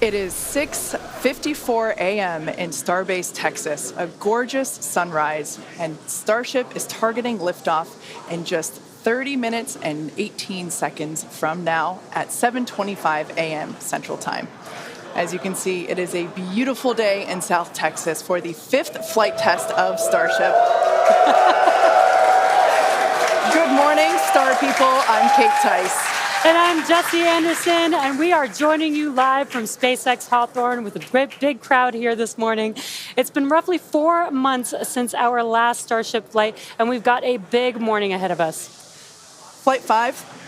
It is 6:54 a.m. in Starbase, Texas, a gorgeous sunrise, and Starship is targeting liftoff in just 30 minutes and 18 seconds from now at 7:25 a.m. Central Time. As you can see, it is a beautiful day in South Texas for the 5th flight test of Starship. Good morning, Star people. I'm Kate Tice. And I'm Jesse Anderson, and we are joining you live from SpaceX Hawthorne with a big crowd here this morning. It's been roughly 4 months since our last Starship flight, and we've got a big morning ahead of us. Flight 5,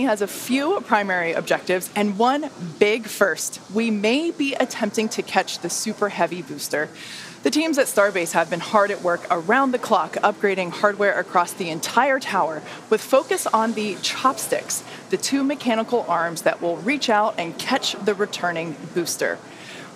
has a few primary objectives and one big first. We may be attempting to catch the Super Heavy booster. The teams at Starbase have been hard at work around the clock, upgrading hardware across the entire tower with focus on the chopsticks, the 2 mechanical arms that will reach out and catch the returning booster.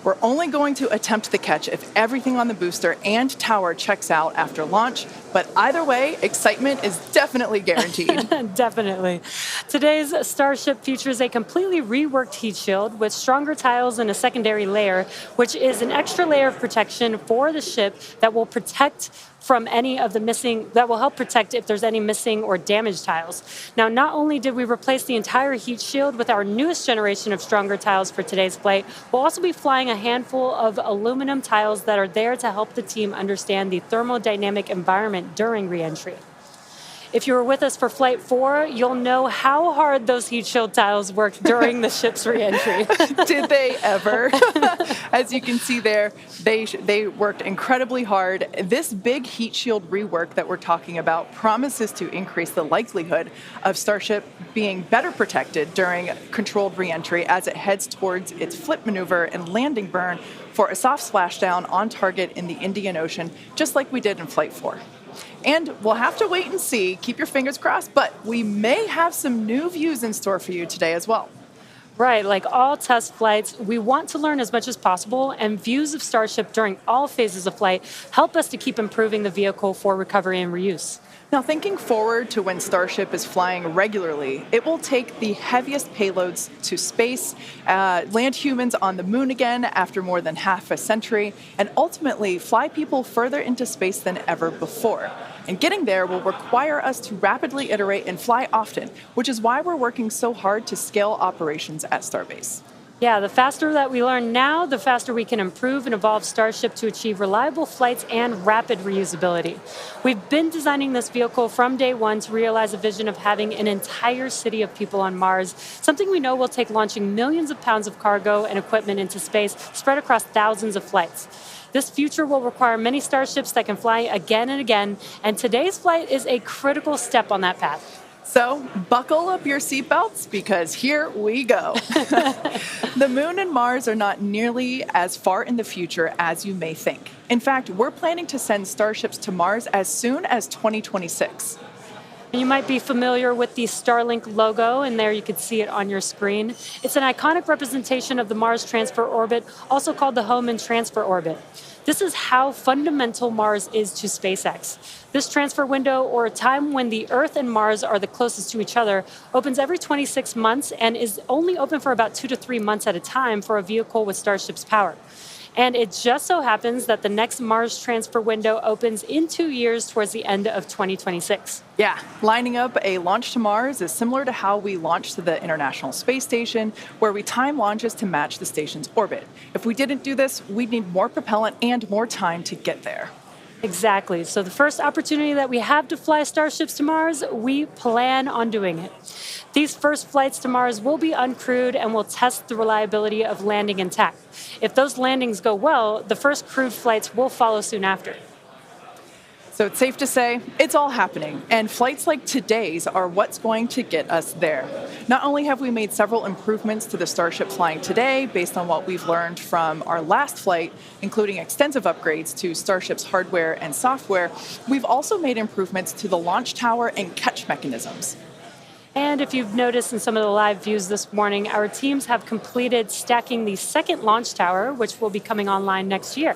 We're only going to attempt the catch if everything on the booster and tower checks out after launch, but either way, excitement is definitely guaranteed. Definitely. Today's Starship features a completely reworked heat shield with stronger tiles and a secondary layer, which is an extra layer of protection for the ship that will protect from any of the that will help protect if there's any missing or damaged tiles. Now, not only did we replace the entire heat shield with our newest generation of stronger tiles for today's flight, we'll also be flying a handful of aluminum tiles that are there to help the team understand the thermodynamic environment during re-entry. If you were with us for Flight 4, you'll know how hard those heat shield tiles worked during the ship's re-entry. Did they ever? As you can see there, they worked incredibly hard. This big heat shield rework that we're talking about promises to increase the likelihood of Starship being better protected during controlled re-entry as it heads towards its flip maneuver and landing burn for a soft splashdown on target in the Indian Ocean, just like we did in Flight 4. And we'll have to wait and see, keep your fingers crossed, but we may have some new views in store for you today as well. Right, like all test flights, we want to learn as much as possible, and views of Starship during all phases of flight help us to keep improving the vehicle for recovery and reuse. Now, thinking forward to when Starship is flying regularly, it will take the heaviest payloads to space, land humans on the moon again after more than half a century, and ultimately fly people further into space than ever before. And getting there will require us to rapidly iterate and fly often, which is why we're working so hard to scale operations at Starbase. Yeah, the faster that we learn now, the faster we can improve and evolve Starship to achieve reliable flights and rapid reusability. We've been designing this vehicle from day one to realize a vision of having an entire city of people on Mars, something we know will take launching millions of pounds of cargo and equipment into space spread across thousands of flights. This future will require many Starships that can fly again and again, and today's flight is a critical step on that path. So buckle up your seatbelts because here we go. The moon and Mars are not nearly as far in the future as you may think. In fact, we're planning to send Starships to Mars as soon as 2026. You might be familiar with the Starlink logo, and there you can see it on your screen. It's an iconic representation of the Mars Transfer Orbit, also called the Home and Transfer Orbit. This is how fundamental Mars is to SpaceX. This transfer window, or a time when the Earth and Mars are the closest to each other, opens every 26 months and is only open for about 2 to 3 months at a time for a vehicle with Starship's power. And it just so happens that the next Mars transfer window opens in 2 years towards the end of 2026. Yeah, lining up a launch to Mars is similar to how we launched to the International Space Station, where we time launches to match the station's orbit. If we didn't do this, we'd need more propellant and more time to get there. Exactly. So the first opportunity that we have to fly Starships to Mars, we plan on doing it. These first flights to Mars will be uncrewed and will test the reliability of landing intact. If those landings go well, the first crewed flights will follow soon after. So it's safe to say it's all happening, and flights like today's are what's going to get us there. Not only have we made several improvements to the Starship flying today based on what we've learned from our last flight, including extensive upgrades to Starship's hardware and software, we've also made improvements to the launch tower and catch mechanisms. And if you've noticed in some of the live views this morning, our teams have completed stacking the second launch tower, which will be coming online next year.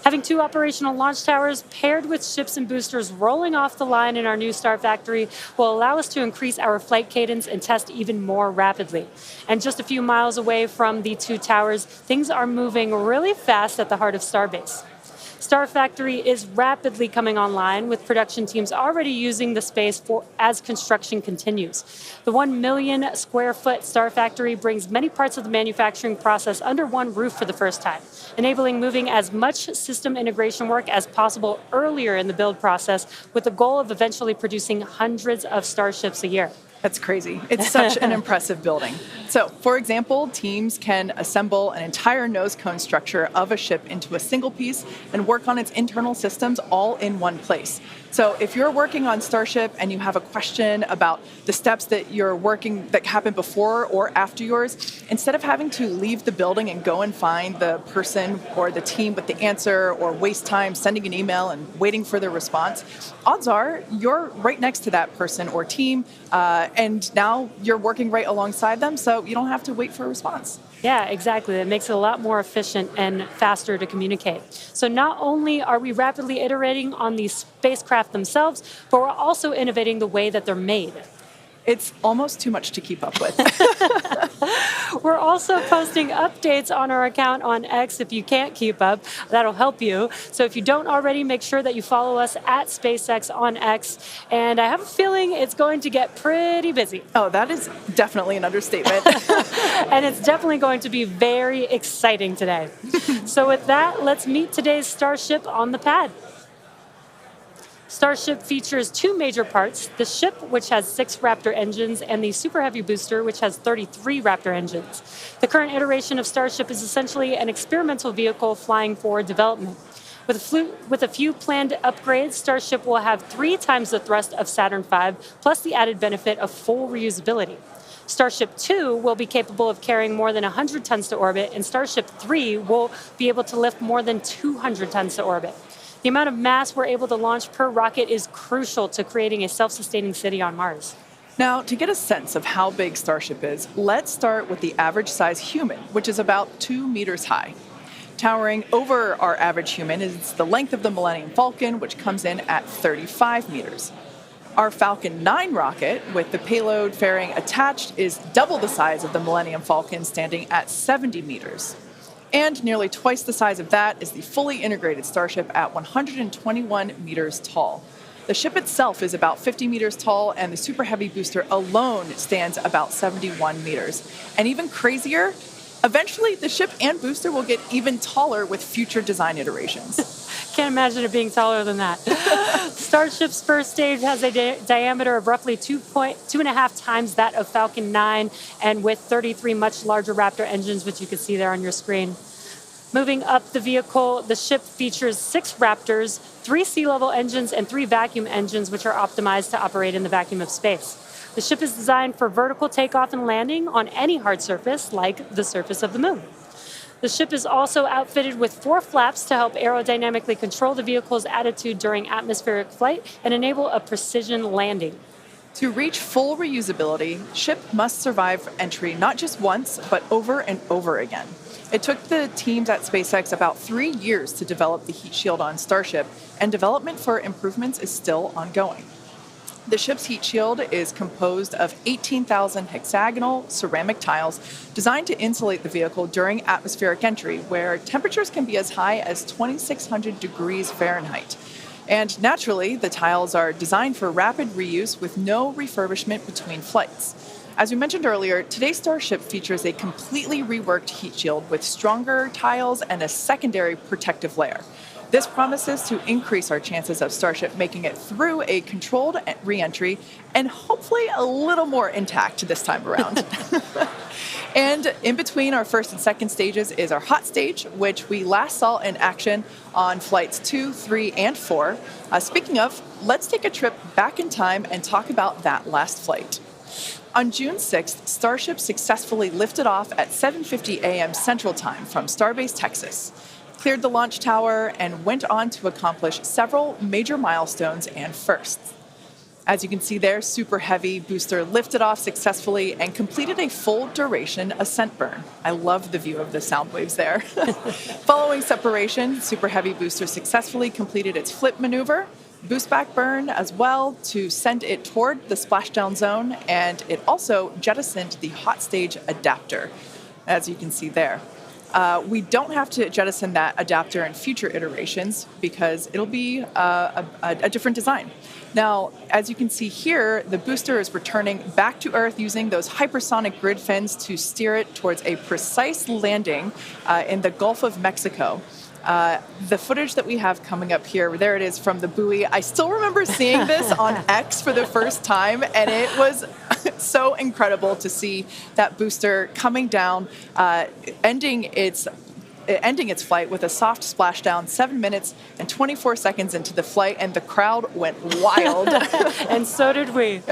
Having two operational launch towers paired with ships and boosters rolling off the line in our new Star Factory will allow us to increase our flight cadence and test even more rapidly. And just a few miles away from the two towers, things are moving really fast at the heart of Starbase. Star Factory is rapidly coming online, with production teams already using the space as construction continues. The 1 million square foot Star Factory brings many parts of the manufacturing process under one roof for the first time, enabling moving as much system integration work as possible earlier in the build process, with the goal of eventually producing hundreds of Starships a year. That's crazy. It's such an impressive building. So, for example, teams can assemble an entire nose cone structure of a ship into a single piece and work on its internal systems all in one place. So if you're working on Starship and you have a question about the steps that you're working that happen before or after yours, instead of having to leave the building and go and find the person or the team with the answer or waste time sending an email and waiting for their response, odds are you're right next to that person or team, and now you're working right alongside them, so you don't have to wait for a response. Yeah, exactly. It makes it a lot more efficient and faster to communicate. So not only are we rapidly iterating on these spacecraft themselves, but we're also innovating the way that they're made. It's almost too much to keep up with. We're also posting updates on our account on X. If you can't keep up, that'll help you. So if you don't already, make sure that you follow us at SpaceX on X. And I have a feeling it's going to get pretty busy. Oh, that is definitely an understatement. And it's definitely going to be very exciting today. So with that, let's meet today's Starship on the pad. Starship features two major parts, the ship, which has 6 Raptor engines, and the Super Heavy booster, which has 33 Raptor engines. The current iteration of Starship is essentially an experimental vehicle flying for development. With a few planned upgrades, Starship will have 3 times the thrust of Saturn V, plus the added benefit of full reusability. Starship 2 will be capable of carrying more than 100 tons to orbit, and Starship 3 will be able to lift more than 200 tons to orbit. The amount of mass we're able to launch per rocket is crucial to creating a self-sustaining city on Mars. Now, to get a sense of how big Starship is, let's start with the average size human, which is about 2 meters high. Towering over our average human is the length of the Millennium Falcon, which comes in at 35 meters. Our Falcon 9 rocket, with the payload fairing attached, is double the size of the Millennium Falcon, standing at 70 meters. And nearly twice the size of that is the fully integrated Starship at 121 meters tall. The ship itself is about 50 meters tall, and the Super Heavy booster alone stands about 71 meters. And even crazier, eventually the ship and booster will get even taller with future design iterations. Can't imagine it being taller than that. Starship's first stage has a diameter of roughly 2.5 times that of Falcon 9, and with 33 much larger Raptor engines, which you can see there on your screen. Moving up the vehicle, the ship features 6 Raptors, 3 sea-level engines, and 3 vacuum engines, which are optimized to operate in the vacuum of space. The ship is designed for vertical takeoff and landing on any hard surface, like the surface of the moon. The ship is also outfitted with 4 flaps to help aerodynamically control the vehicle's attitude during atmospheric flight and enable a precision landing. To reach full reusability, ship must survive entry not just once, but over and over again. It took the teams at SpaceX about 3 years to develop the heat shield on Starship, and development for improvements is still ongoing. The ship's heat shield is composed of 18,000 hexagonal ceramic tiles designed to insulate the vehicle during atmospheric entry, where temperatures can be as high as 2,600 degrees Fahrenheit. And naturally, the tiles are designed for rapid reuse with no refurbishment between flights. As we mentioned earlier, today's Starship features a completely reworked heat shield with stronger tiles and a secondary protective layer. This promises to increase our chances of Starship making it through a controlled re-entry and hopefully a little more intact this time around. And in between our first and second stages is our hot stage, which we last saw in action on flights 2, 3, and 4. Speaking of, let's take a trip back in time and talk about that last flight. On June 6th, Starship successfully lifted off at 7:50 a.m. Central Time from Starbase, Texas, cleared the launch tower, and went on to accomplish several major milestones and firsts. As you can see there, Super Heavy booster lifted off successfully and completed a full duration ascent burn. I love the view of the sound waves there. Following separation, Super Heavy booster successfully completed its flip maneuver, boost back burn as well to send it toward the splashdown zone, and it also jettisoned the hot stage adapter, as you can see there. We don't have to jettison that adapter in future iterations because it'll be a different design. Now, as you can see here, the booster is returning back to Earth using those hypersonic grid fins to steer it towards a precise landing in the Gulf of Mexico. The footage that we have coming up here, there it is from the buoy. I still remember seeing this on X for the first time, and it was so incredible to see that booster coming down, ending its flight with a soft splashdown 7 minutes and 24 seconds into the flight, and the crowd went wild. And so did we.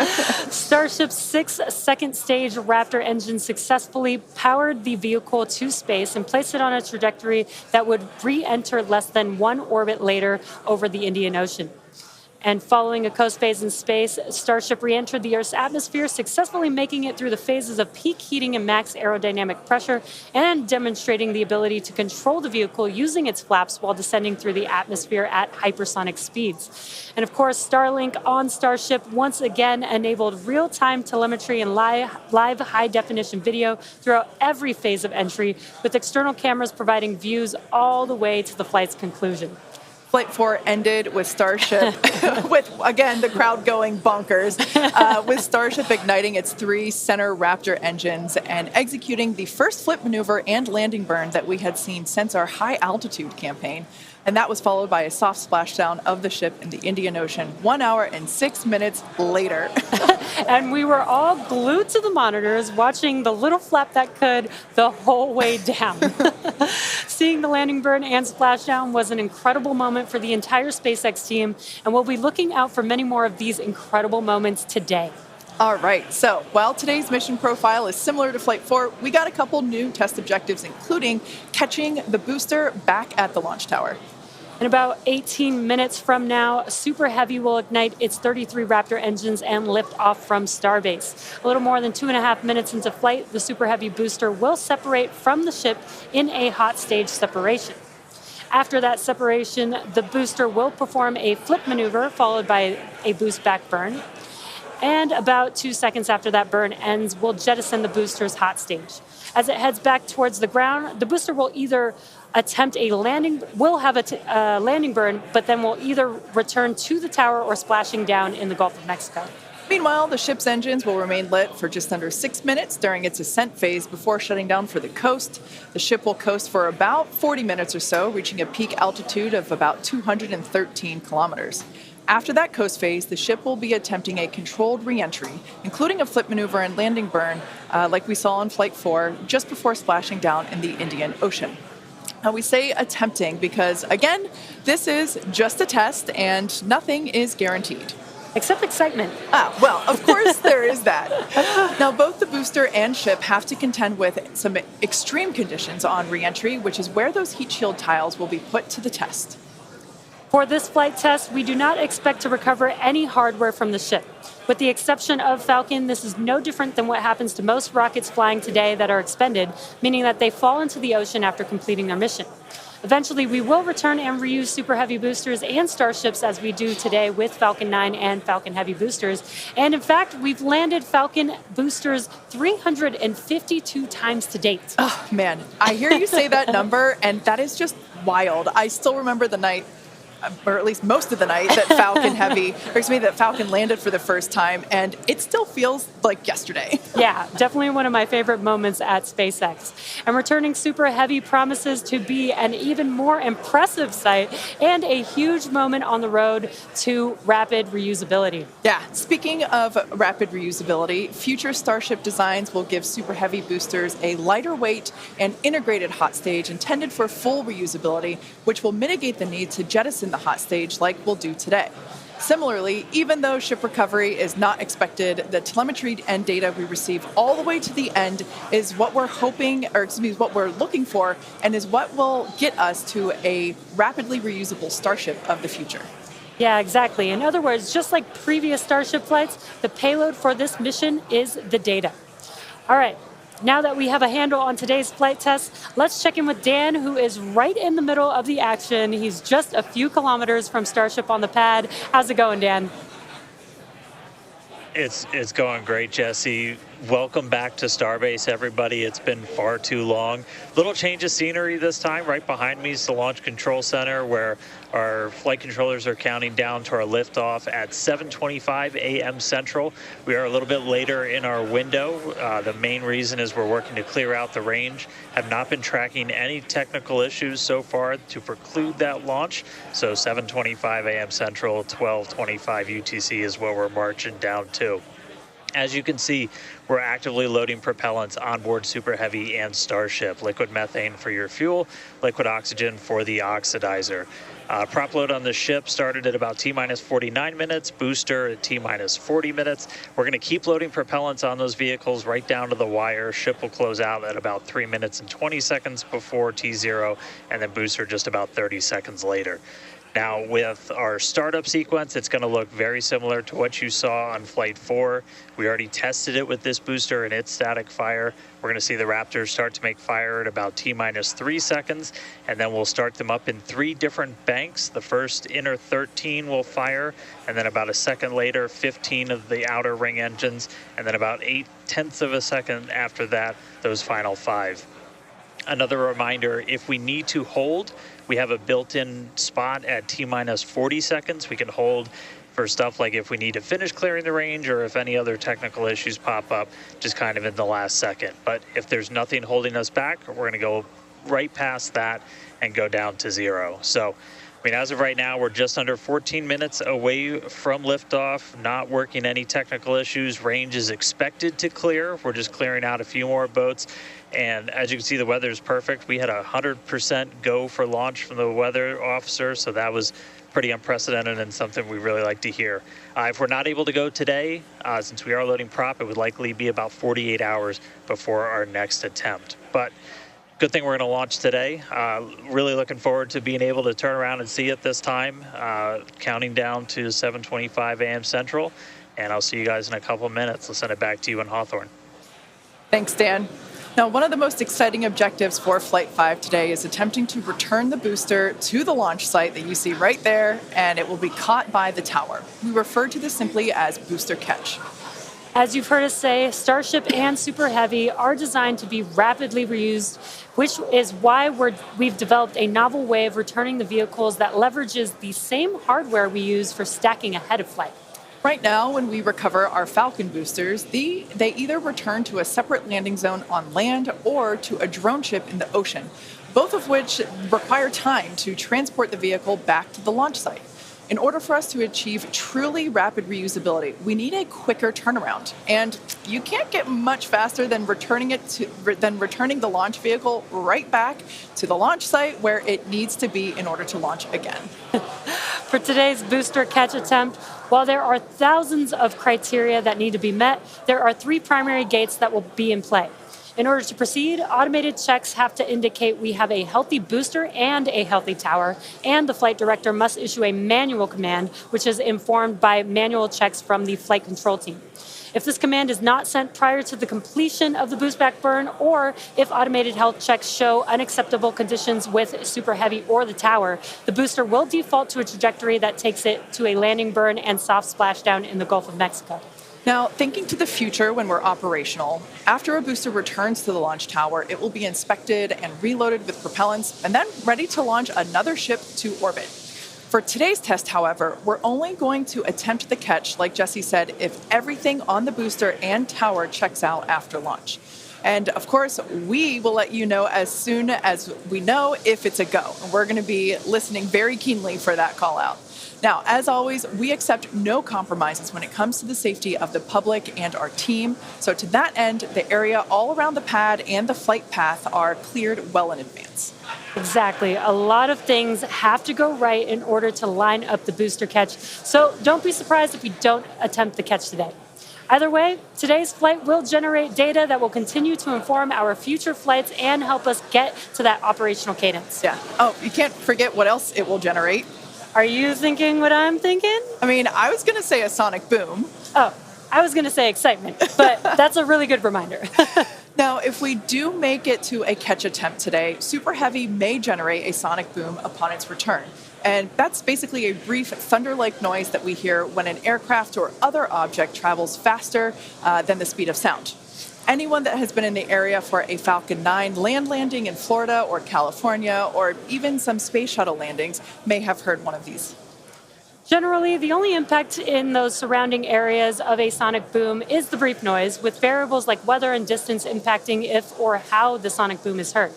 Starship's 6 second stage Raptor engine successfully powered the vehicle to space and placed it on a trajectory that would re-enter less than 1 orbit later over the Indian Ocean. And following a coast phase in space, Starship re-entered the Earth's atmosphere, successfully making it through the phases of peak heating and max aerodynamic pressure, and demonstrating the ability to control the vehicle using its flaps while descending through the atmosphere at hypersonic speeds. And of course, Starlink on Starship once again enabled real-time telemetry and live high-definition video throughout every phase of entry, with external cameras providing views all the way to the flight's conclusion. Flight 4 ended with Starship, with, again, the crowd going bonkers, with Starship igniting its 3 center Raptor engines and executing the first flip maneuver and landing burn that we had seen since our high-altitude campaign. And that was followed by a soft splashdown of the ship in the Indian Ocean 1 hour and 6 minutes later. And we were all glued to the monitors, watching the little flap that could the whole way down. Seeing the landing burn and splashdown was an incredible moment for the entire SpaceX team, and we'll be looking out for many more of these incredible moments today. All right, so while today's mission profile is similar to Flight 4, we got a couple new test objectives, including catching the booster back at the launch tower. In about 18 minutes from now, Super Heavy will ignite its 33 Raptor engines and lift off from Starbase. A little more than 2.5 minutes into flight, the Super Heavy booster will separate from the ship in a hot stage separation. After that separation, the booster will perform a flip maneuver followed by a boost back burn. And about 2 seconds after that burn ends, we'll jettison the booster's hot stage. As it heads back towards the ground, the booster will either attempt a landing, will have a landing burn, but then will either return to the tower or splashing down in the Gulf of Mexico. Meanwhile, the ship's engines will remain lit for just under 6 minutes during its ascent phase before shutting down for the coast. The ship will coast for about 40 minutes or so, reaching a peak altitude of about 213 kilometers. After that coast phase, the ship will be attempting a controlled re-entry, including a flip maneuver and landing burn, like we saw on Flight 4, just before splashing down in the Indian Ocean. Now, we say attempting because, again, this is just a test and nothing is guaranteed. Except excitement. Well, of course there is that. Now, both the booster and ship have to contend with some extreme conditions on re-entry, which is where those heat shield tiles will be put to the test. For this flight test, we do not expect to recover any hardware from the ship. With the exception of Falcon, this is no different than what happens to most rockets flying today that are expended, meaning that they fall into the ocean after completing their mission. Eventually, we will return and reuse Super Heavy boosters and Starships as we do today with Falcon 9 and Falcon Heavy boosters. And in fact, we've landed Falcon boosters 352 times to date. Oh, man, I hear you say that number, and that is just wild. I still remember the night, or at least most of the night, that that Falcon landed for the first time, and it still feels like yesterday. Yeah, definitely one of my favorite moments at SpaceX. And returning Super Heavy promises to be an even more impressive sight and a huge moment on the road to rapid reusability. Yeah, speaking of rapid reusability, future Starship designs will give Super Heavy boosters a lighter weight and integrated hot stage intended for full reusability, which will mitigate the need to jettison the hot stage like we'll do today. Similarly, even though ship recovery is not expected, the telemetry and data we receive all the way to the end is what we're what we're looking for, and is what will get us to a rapidly reusable Starship of the future. Yeah, exactly. In other words, just like previous Starship flights, the payload for this mission is the data. All right. Now that we have a handle on today's flight test, let's check in with Dan, who is right in the middle of the action. He's just a few kilometers from Starship on the pad. How's it going, Dan? It's going great, Jesse. Welcome back to Starbase, everybody. It's been far too long. Little change of scenery this time. Right behind me is the Launch Control Center, where our flight controllers are counting down to our liftoff at 7:25 a.m. Central. We are a little bit later in our window. The main reason is we're working to clear out the range. Have not been tracking any technical issues so far to preclude that launch. So 7:25 a.m. Central, 12:25 UTC is what we're marching down to. As you can see, we're actively loading propellants onboard Super Heavy and Starship. Liquid methane for your fuel, liquid oxygen for the oxidizer. Prop load on the ship started at about T-minus 49 minutes, booster at T-minus 40 minutes. We're going to keep loading propellants on those vehicles right down to the wire. Ship will close out at about 3 minutes and 20 seconds before T0, and then booster just about 30 seconds later. Now, with our startup sequence, it's going to look very similar to what you saw on Flight 4. We already tested it with this booster and its static fire. We're going to see the Raptors start to make fire at about T-minus 3 seconds, and then we'll start them up in 3 different banks. The first inner 13 will fire, and then about a second later, 15 of the outer ring engines, and then about 0.8 of a second after that, those final 5. Another reminder, if we need to hold, we have a built-in spot at T-minus 40 seconds. We can hold for stuff like if we need to finish clearing the range or if any other technical issues pop up, just kind of in the last second. But if there's nothing holding us back, we're going to go right past that and go down to 0. So, I mean, as of right now, we're just under 14 minutes away from liftoff, not working any technical issues. Range is expected to clear. We're just clearing out a few more boats. And as you can see, the weather is perfect. We had 100% go for launch from the weather officer, so that was pretty unprecedented and something we really like to hear. If we're not able to go today, since we are loading prop, it would likely be about 48 hours before our next attempt. But good thing we're going to launch today. Really looking forward to being able to turn around and see it this time. Counting down to 7:25 a.m. Central, and I'll see you guys in a couple of minutes. I'll send it back to you in Hawthorne. Thanks, Dan. Now, one of the most exciting objectives for Flight 5 today is attempting to return the booster to the launch site that you see right there, and it will be caught by the tower. We refer to this simply as booster catch. As you've heard us say, Starship and Super Heavy are designed to be rapidly reused, which is why we've developed a novel way of returning the vehicles that leverages the same hardware we use for stacking ahead of flight. Right now, when we recover our Falcon boosters, they either return to a separate landing zone on land or to a drone ship in the ocean, both of which require time to transport the vehicle back to the launch site. In order for us to achieve truly rapid reusability, we need a quicker turnaround. And you can't get much faster than returning the launch vehicle right back to the launch site where it needs to be in order to launch again. For today's booster catch attempt, while there are thousands of criteria that need to be met, there are 3 primary gates that will be in play. In order to proceed, automated checks have to indicate we have a healthy booster and a healthy tower, and the flight director must issue a manual command, which is informed by manual checks from the flight control team. If this command is not sent prior to the completion of the boost back burn, or if automated health checks show unacceptable conditions with Super Heavy or the tower, the booster will default to a trajectory that takes it to a landing burn and soft splashdown in the Gulf of Mexico. Now, thinking to the future when we're operational, after a booster returns to the launch tower, it will be inspected and reloaded with propellants and then ready to launch another ship to orbit. For today's test, however, we're only going to attempt the catch, like Jesse said, if everything on the booster and tower checks out after launch. And of course, we will let you know as soon as we know if it's a go. And we're going to be listening very keenly for that call out. Now, as always, we accept no compromises when it comes to the safety of the public and our team. So to that end, the area all around the pad and the flight path are cleared well in advance. Exactly. A lot of things have to go right in order to line up the booster catch. So don't be surprised if we don't attempt the catch today. Either way, today's flight will generate data that will continue to inform our future flights and help us get to that operational cadence. Yeah. Oh, you can't forget what else it will generate. Are you thinking what I'm thinking? I mean, I was going to say a sonic boom. Oh, I was going to say excitement, but that's a really good reminder. Now, if we do make it to a catch attempt today, Super Heavy may generate a sonic boom upon its return. And that's basically a brief thunder-like noise that we hear when an aircraft or other object travels faster than the speed of sound. Anyone that has been in the area for a Falcon 9 land landing in Florida or California, or even some space shuttle landings, may have heard one of these. Generally, the only impact in those surrounding areas of a sonic boom is the brief noise, with variables like weather and distance impacting if or how the sonic boom is heard.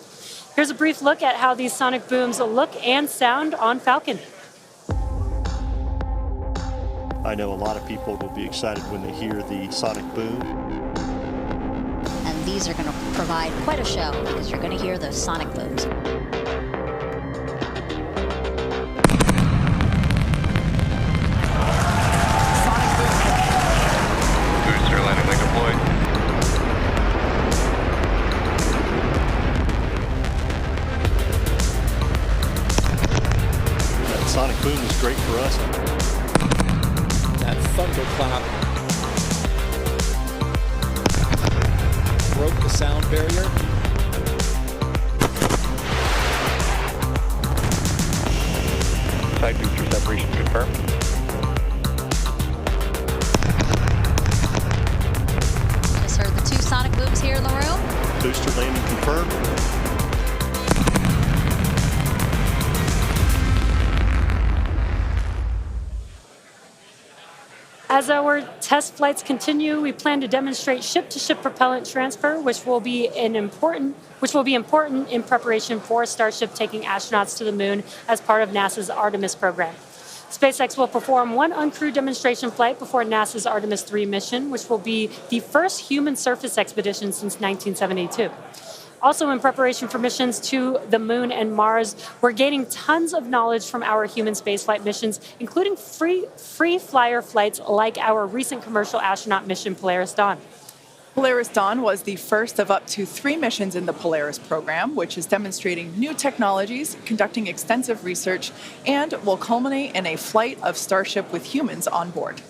Here's a brief look at how these sonic booms look and sound on Falcon. I know a lot of people will be excited when they hear the sonic boom. And these are going to provide quite a show because you're going to hear those sonic booms. Booster landing leg deployed. That sonic boom is great for us. That thunderclap broke the sound barrier. Side booster separation confirmed. Just heard the two sonic booms here in the room. Booster landing confirmed. As our test flights continue, we plan to demonstrate ship-to-ship propellant transfer, which will be important in preparation for Starship taking astronauts to the moon as part of NASA's Artemis program. SpaceX will perform one uncrewed demonstration flight before NASA's Artemis 3 mission, which will be the first human surface expedition since 1972. Also, in preparation for missions to the moon and Mars, we're gaining tons of knowledge from our human spaceflight missions, including free flyer flights like our recent commercial astronaut mission, Polaris Dawn. Polaris Dawn was the first of up to 3 missions in the Polaris program, which is demonstrating new technologies, conducting extensive research, and will culminate in a flight of Starship with humans on board.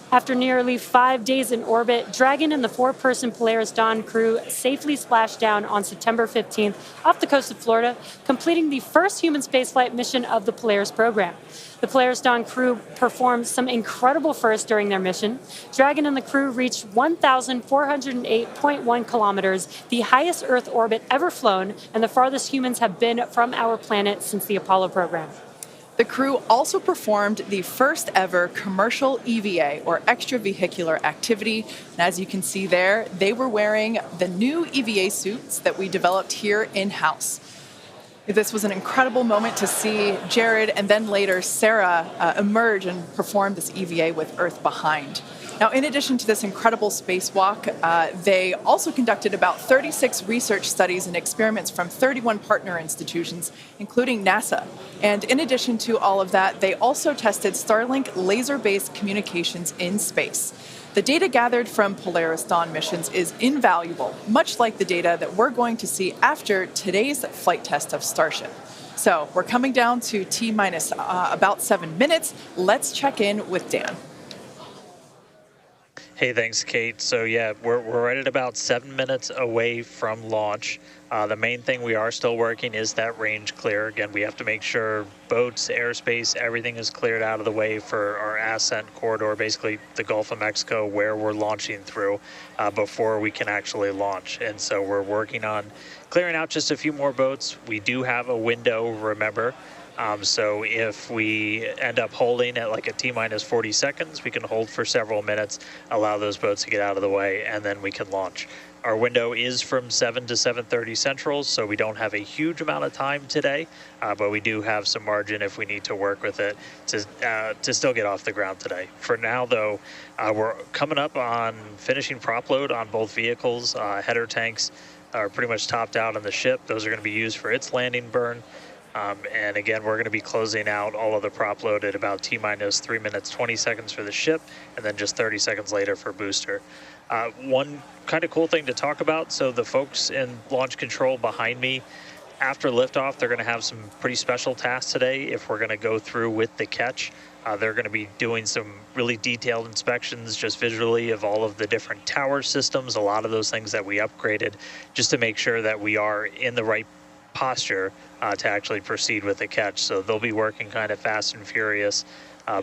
After nearly 5 days in orbit, Dragon and the 4-person Polaris Dawn crew safely splashed down on September 15th off the coast of Florida, completing the first human spaceflight mission of the Polaris program. The Polaris Dawn crew performed some incredible firsts during their mission. Dragon and the crew reached 1,408.1 kilometers, the highest Earth orbit ever flown, and the farthest humans have been from our planet since the Apollo program. The crew also performed the first ever commercial EVA, or extravehicular activity. And as you can see there, they were wearing the new EVA suits that we developed here in-house. This was an incredible moment to see Jared and then later Sarah emerge and perform this EVA with Earth behind. Now, in addition to this incredible spacewalk, they also conducted about 36 research studies and experiments from 31 partner institutions, including NASA. And in addition to all of that, they also tested Starlink laser-based communications in space. The data gathered from Polaris Dawn missions is invaluable, much like the data that we're going to see after today's flight test of Starship. So we're coming down to T-minus about 7 minutes. Let's check in with Dan. Hey, thanks, Kate. So yeah, we're right at about 7 minutes away from launch. The main thing we are still working is that range clear. Again, we have to make sure boats, airspace, everything is cleared out of the way for our ascent corridor, basically the Gulf of Mexico, where we're launching through before we can actually launch. And so we're working on clearing out just a few more boats. We do have a window, remember. So if we end up holding at like a T-minus 40 seconds, we can hold for several minutes, allow those boats to get out of the way, and then we can launch. Our window is from 7 to 7:30 Central, so we don't have a huge amount of time today, but we do have some margin if we need to work with it to still get off the ground today. For now, though, we're coming up on finishing prop load on both vehicles. Header tanks are pretty much topped out on the ship. Those are going to be used for its landing burn. And again, we're going to be closing out all of the prop load at about T-minus 3 minutes, 20 seconds for the ship, and then just 30 seconds later for booster. One kind of cool thing to talk about, so the folks in launch control behind me, after liftoff, they're going to have some pretty special tasks today if we're going to go through with the catch. They're going to be doing some really detailed inspections just visually of all of the different tower systems, a lot of those things that we upgraded, just to make sure that we are in the right posture to actually proceed with the catch. So they'll be working kind of fast and furious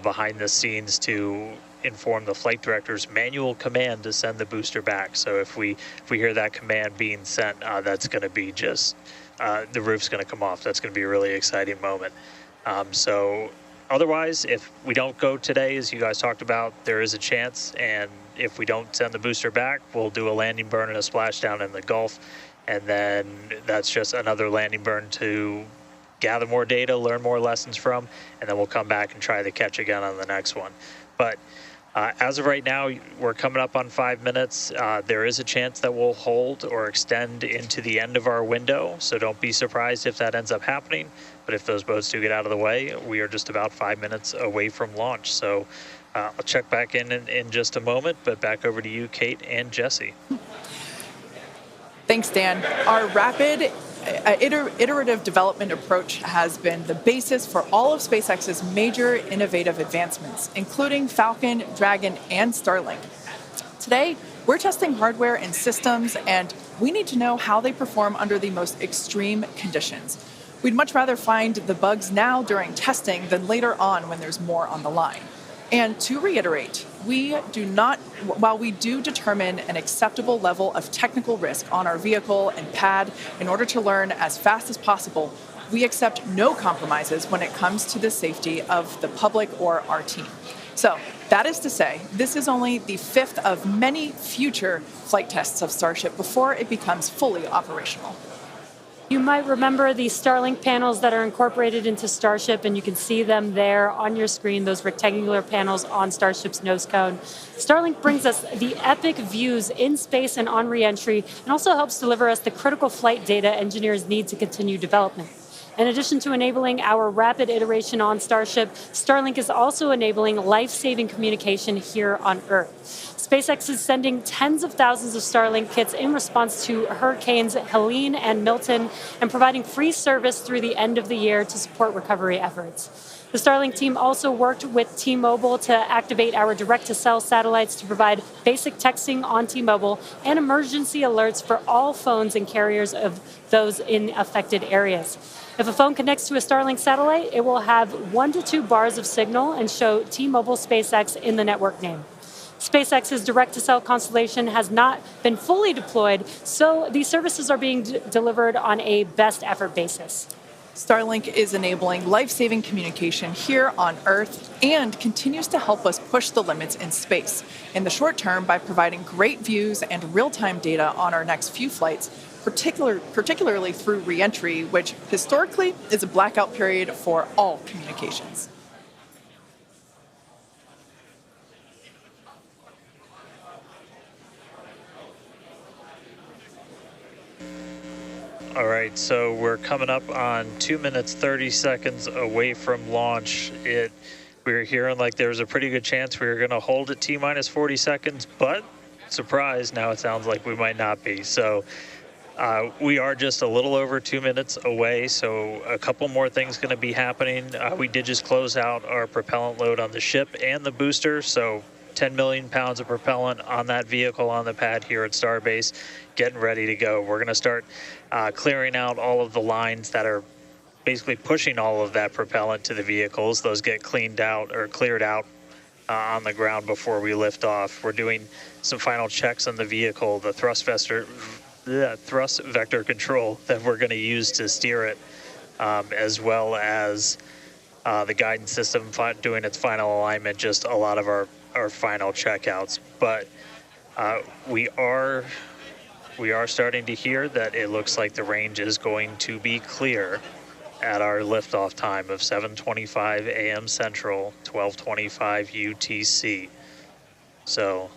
behind the scenes to inform the flight director's manual command to send the booster back. So if we hear that command being sent, that's going to be just the roof's going to come off. That's going to be a really exciting moment. So otherwise, if we don't go today, as you guys talked about, there is a chance, and if we don't send the booster back, we'll do a landing burn and a splashdown in the Gulf, and then that's just another landing burn to gather more data, learn more lessons from, and then we'll come back and try the catch again on the next one. But as of right now, we're coming up on 5 minutes. There is a chance that we'll hold or extend into the end of our window, so don't be surprised if that ends up happening. But if those boats do get out of the way, we are just about 5 minutes away from launch. So I'll check back in just a moment, but back over to you, Kate and Jesse. Thanks, Dan. Our rapid iterative development approach has been the basis for all of SpaceX's major innovative advancements, including Falcon, Dragon, and Starlink. Today, we're testing hardware and systems, and we need to know how they perform under the most extreme conditions. We'd much rather find the bugs now during testing than later on when there's more on the line. And to reiterate, while we do determine an acceptable level of technical risk on our vehicle and pad in order to learn as fast as possible, we accept no compromises when it comes to the safety of the public or our team. So that is to say, this is only the fifth of many future flight tests of Starship before it becomes fully operational. You might remember the Starlink panels that are incorporated into Starship, and you can see them there on your screen, those rectangular panels on Starship's nose cone. Starlink brings us the epic views in space and on re-entry, and also helps deliver us the critical flight data engineers need to continue development. In addition to enabling our rapid iteration on Starship, Starlink is also enabling life-saving communication here on Earth. SpaceX is sending tens of thousands of Starlink kits in response to Hurricanes Helene and Milton, and providing free service through the end of the year to support recovery efforts. The Starlink team also worked with T-Mobile to activate our direct-to-cell satellites to provide basic texting on T-Mobile and emergency alerts for all phones and carriers of those in affected areas. If a phone connects to a Starlink satellite, it will have 1 to 2 bars of signal and show T-Mobile SpaceX in the network name. SpaceX's direct-to-cell constellation has not been fully deployed, so these services are being delivered on a best effort basis. Starlink is enabling life-saving communication here on Earth and continues to help us push the limits in space. In the short term, by providing great views and real-time data on our next few flights, particularly through re-entry, which historically is a blackout period for all communications. All right, so we're coming up on 2 minutes, 30 seconds away from launch. We were hearing like there was a pretty good chance we were going to hold at T-minus 40 seconds, but surprise, now it sounds like we might not be. So we are just a little over 2 minutes away, so a couple more things going to be happening. We did just close out our propellant load on the ship and the booster, so 10 million pounds of propellant on that vehicle on the pad here at Starbase, getting ready to go. We're going to start clearing out all of the lines that are basically pushing all of that propellant to the vehicles. Those get cleaned out or cleared out on the ground before we lift off. We're doing some final checks on the vehicle, the thrust vector control that we're going to use to steer it, as well as the guidance system doing its final alignment, just a lot of our final checkouts. But we are starting to hear that it looks like the range is going to be clear at our liftoff time of 7:25 a.m. Central, 12:25 UTC. So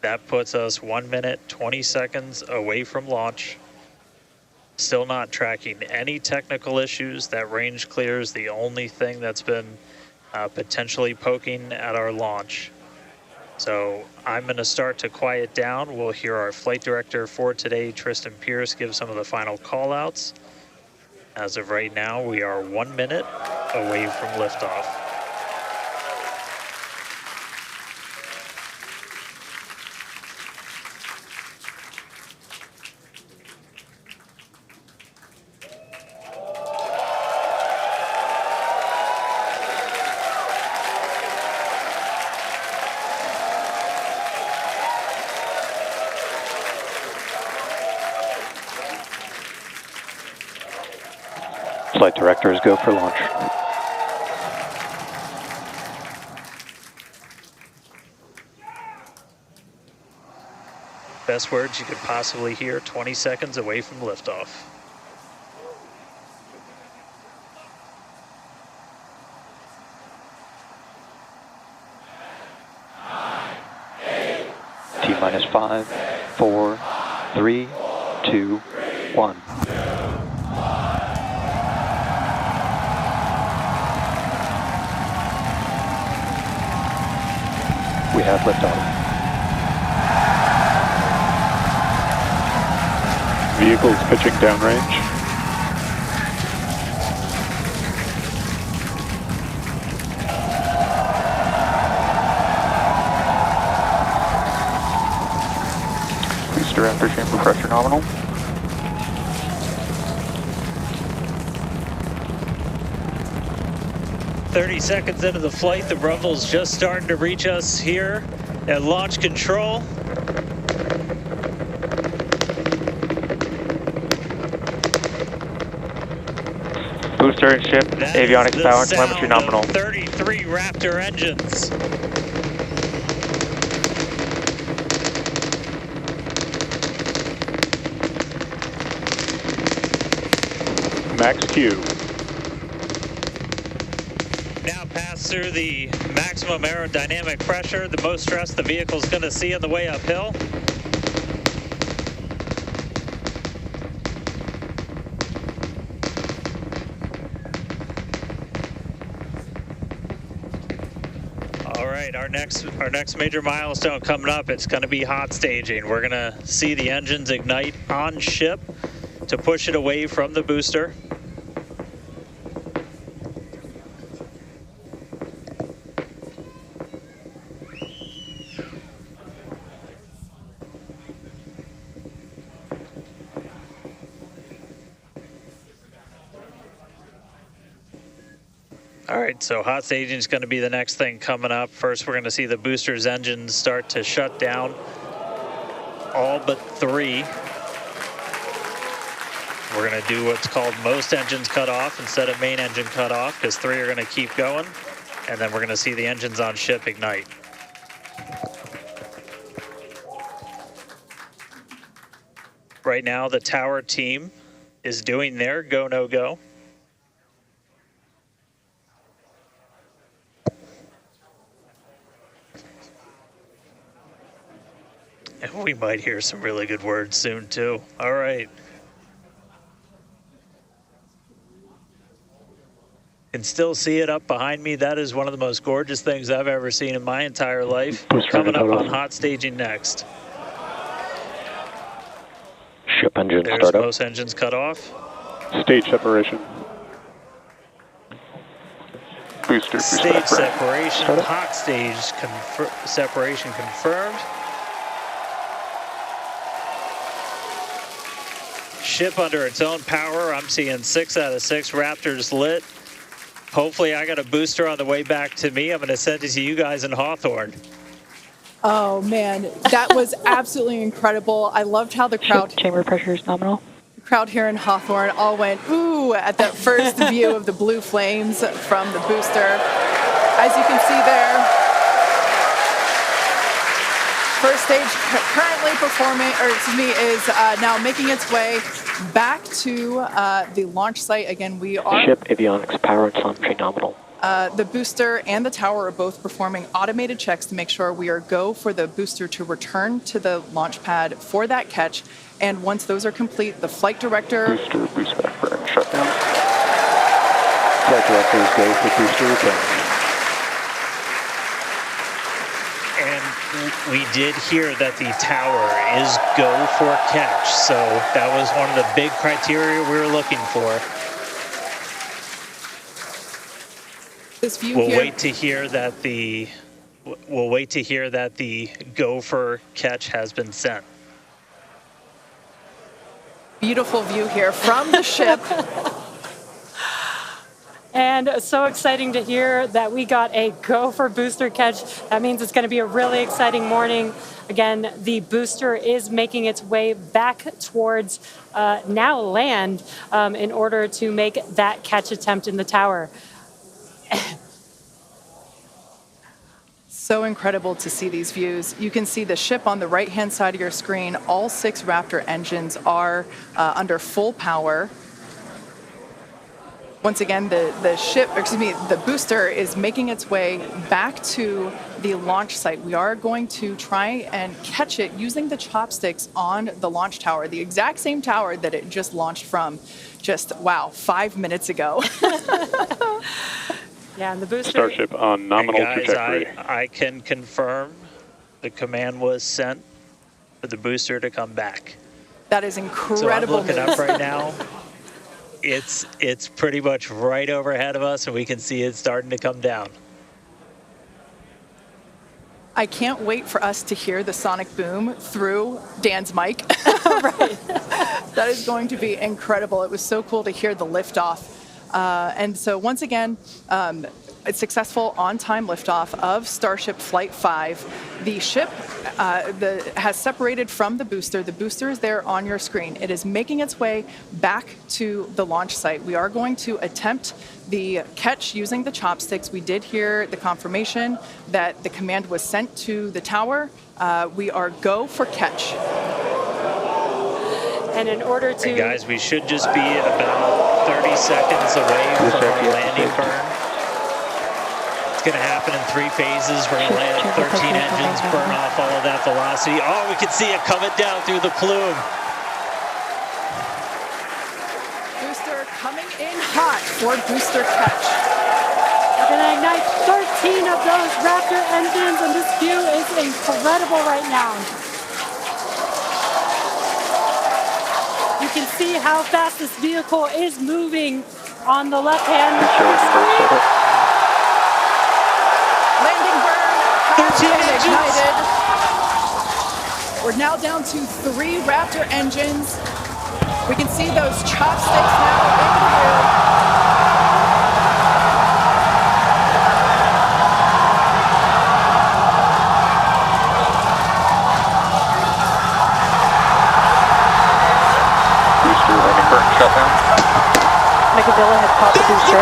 that puts us 1 minute, 20 seconds away from launch. Still not tracking any technical issues. That range clear is the only thing that's been potentially poking at our launch. So I'm going to start to quiet down. We'll hear our flight director for today, Tristan Pierce, give some of the final call outs. As of right now, we are 1 minute away from liftoff. Flight directors go for launch. Best words you could possibly hear 20 seconds away from liftoff. T-minus 5, 4, 3, 2, 1. We have liftoff. Vehicles pitching downrange. Booster after chamber pressure nominal. "30 seconds into the flight, the rumble's just starting to reach us here at launch control. Booster and ship, That avionics is the power and sound telemetry nominal. of 33 Raptor engines. Max Q. Now pass through the maximum aerodynamic pressure, the most stress the vehicle's going to see on the way uphill. All right, our next major milestone coming up, it's going to be hot staging. We're going to see the engines ignite on ship to push it away from the booster. All right, so hot staging is going to be the next thing coming up. First, we're going to see the booster's engines start to shut down, all but 3. We're going to do what's called most engines cut off instead of main engine cut off, because 3 are going to keep going, and then we're going to see the engines on ship ignite. Right now, the tower team is doing their go, no go. And we might hear some really good words soon, too. All right. Can still see it up behind me. That is one of the most gorgeous things I've ever seen in my entire life. Coming up on hot staging next. Ship engine There's startup. most engines cut off. Stage separation. Booster Stage separation. separation, Startup. hot stage separation confirmed. Ship under its own power. I'm seeing 6 out of 6 Raptors lit. Hopefully I got a booster on the way back to me. I'm going to send it to you guys in Hawthorne. Oh man, that was absolutely incredible. I loved how the crowd Chamber pressure is nominal. here in Hawthorne all went ooh at that first view of the blue flames from the booster. As you can see there, first stage currently performing, is now making its way back to the launch site. Again, we are Ship avionics power and telemetry nominal. the booster and the tower are both performing automated checks to make sure we are go for the booster to return to the launch pad for that catch. And once those are complete, the flight director... Booster boost back burn shutdown. Flight directors go for booster return. And we did hear that the tower is go for catch. So that was one of the big criteria we were looking for. This view We'll here. wait to hear that the go for catch has been sent. Beautiful view here from the ship. And so exciting to hear that we got a go for booster catch. That means it's going to be a really exciting morning. Again, the booster is making its way back towards now land in order to make that catch attempt in the tower. So incredible to see these views. You can see the ship on the right-hand side of your screen. All 6 Raptor engines are under full power. Once again, the booster is making its way back to the launch site. We are going to try and catch it using the chopsticks on the launch tower, the exact same tower that it just launched from 5 minutes ago. Yeah, and the booster. Starship on nominal Guys, trajectory. I can confirm the command was sent for the booster to come back. That is So I'm incredible looking news. up right now. It's pretty much right overhead of us, and we can see it starting to come down. I can't wait for us to hear the sonic boom through Dan's mic. Right. That is going to be incredible. It was so cool to hear the liftoff. And so once again, a successful on-time liftoff of Starship Flight 5. The ship has separated from the booster. The booster is there on your screen. It is making its way back to the launch site. We are going to attempt the catch using the chopsticks. We did hear the confirmation that the command was sent to the tower. We are go for catch. And in order to. And guys, we should just be about 30 seconds away from our landing burn. It's going to happen in 3 phases. We're going to land 13 engines, burn off all of that velocity. Oh, we can see it coming down through the plume. Booster coming in hot for booster catch. We're going to ignite 13 of those Raptor engines, and this view is incredible right now. You can see how fast this vehicle is moving on the left-hand screen. Landing burn has 13 been engines. ignited. We're now down to 3 Raptor engines. We can see those chopsticks now in view. Booster landing burn shutdown. Megadilla had popped the booster.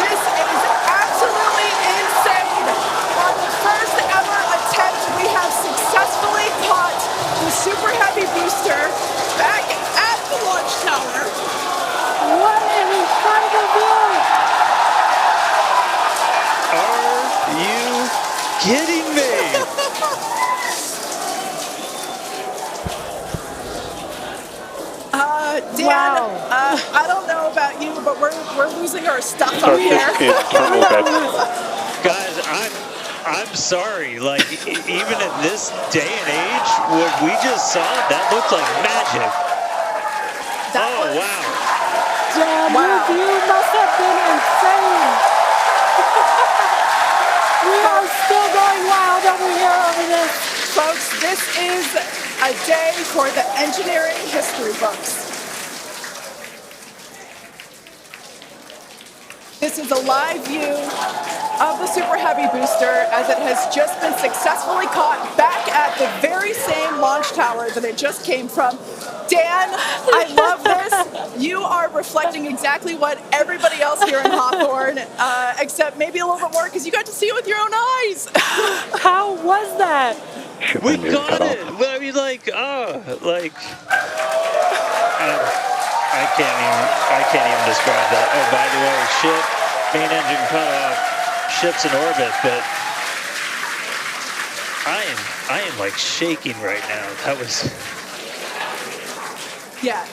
This is absolutely insane. On the first ever attempt, we have successfully caught the Super Heavy booster back at the launch tower. What an incredible view! Are you kidding me? Dan, Wow. I don't know about you, but we're losing our stuff up Starship here. in terminal bed. Guys, I'm sorry. Like, even in this day and age, what we just saw, that looked like magic. That Oh, was- wow. Damn, Wow. your view must have been insane. We are still going wild over here over this. Folks, this is a day for the engineering history books. This is a live view of the Super Heavy booster as it has just been successfully caught back at the very same launch tower that it just came from. Dan, I love this. You are reflecting exactly what everybody else here in Hawthorne, except maybe a little bit more because you got to see it with your own eyes. How was that? Ship We window got cut off. it. Well, I mean, I can't even describe that. Oh, by the way, ship, main engine cut off, ship's in orbit, but I am like shaking right now. That was, Yeah,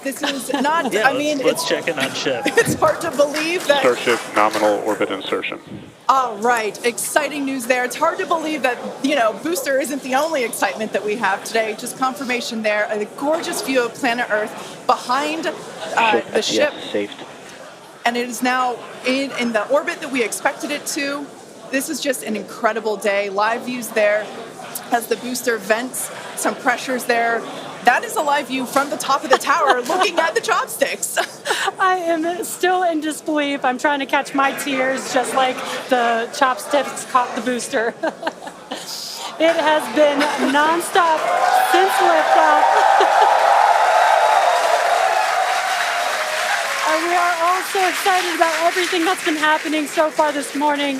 This is not, Yeah, I mean, let's check in on ship. it's hard to believe that. Starship nominal orbit insertion. All right, exciting news there. It's hard to believe that, booster isn't the only excitement that we have today. Just confirmation there. A gorgeous view of planet Earth behind the ship. Saved. And it is now in the orbit that we expected it to. This is just an incredible day. Live views there as the booster vents, some pressures there. That is a live view from the top of the tower looking at the chopsticks. I am still in disbelief. I'm trying to catch my tears just like the chopsticks caught the booster. It has been nonstop since liftoff. And we are all so excited about everything that's been happening so far this morning.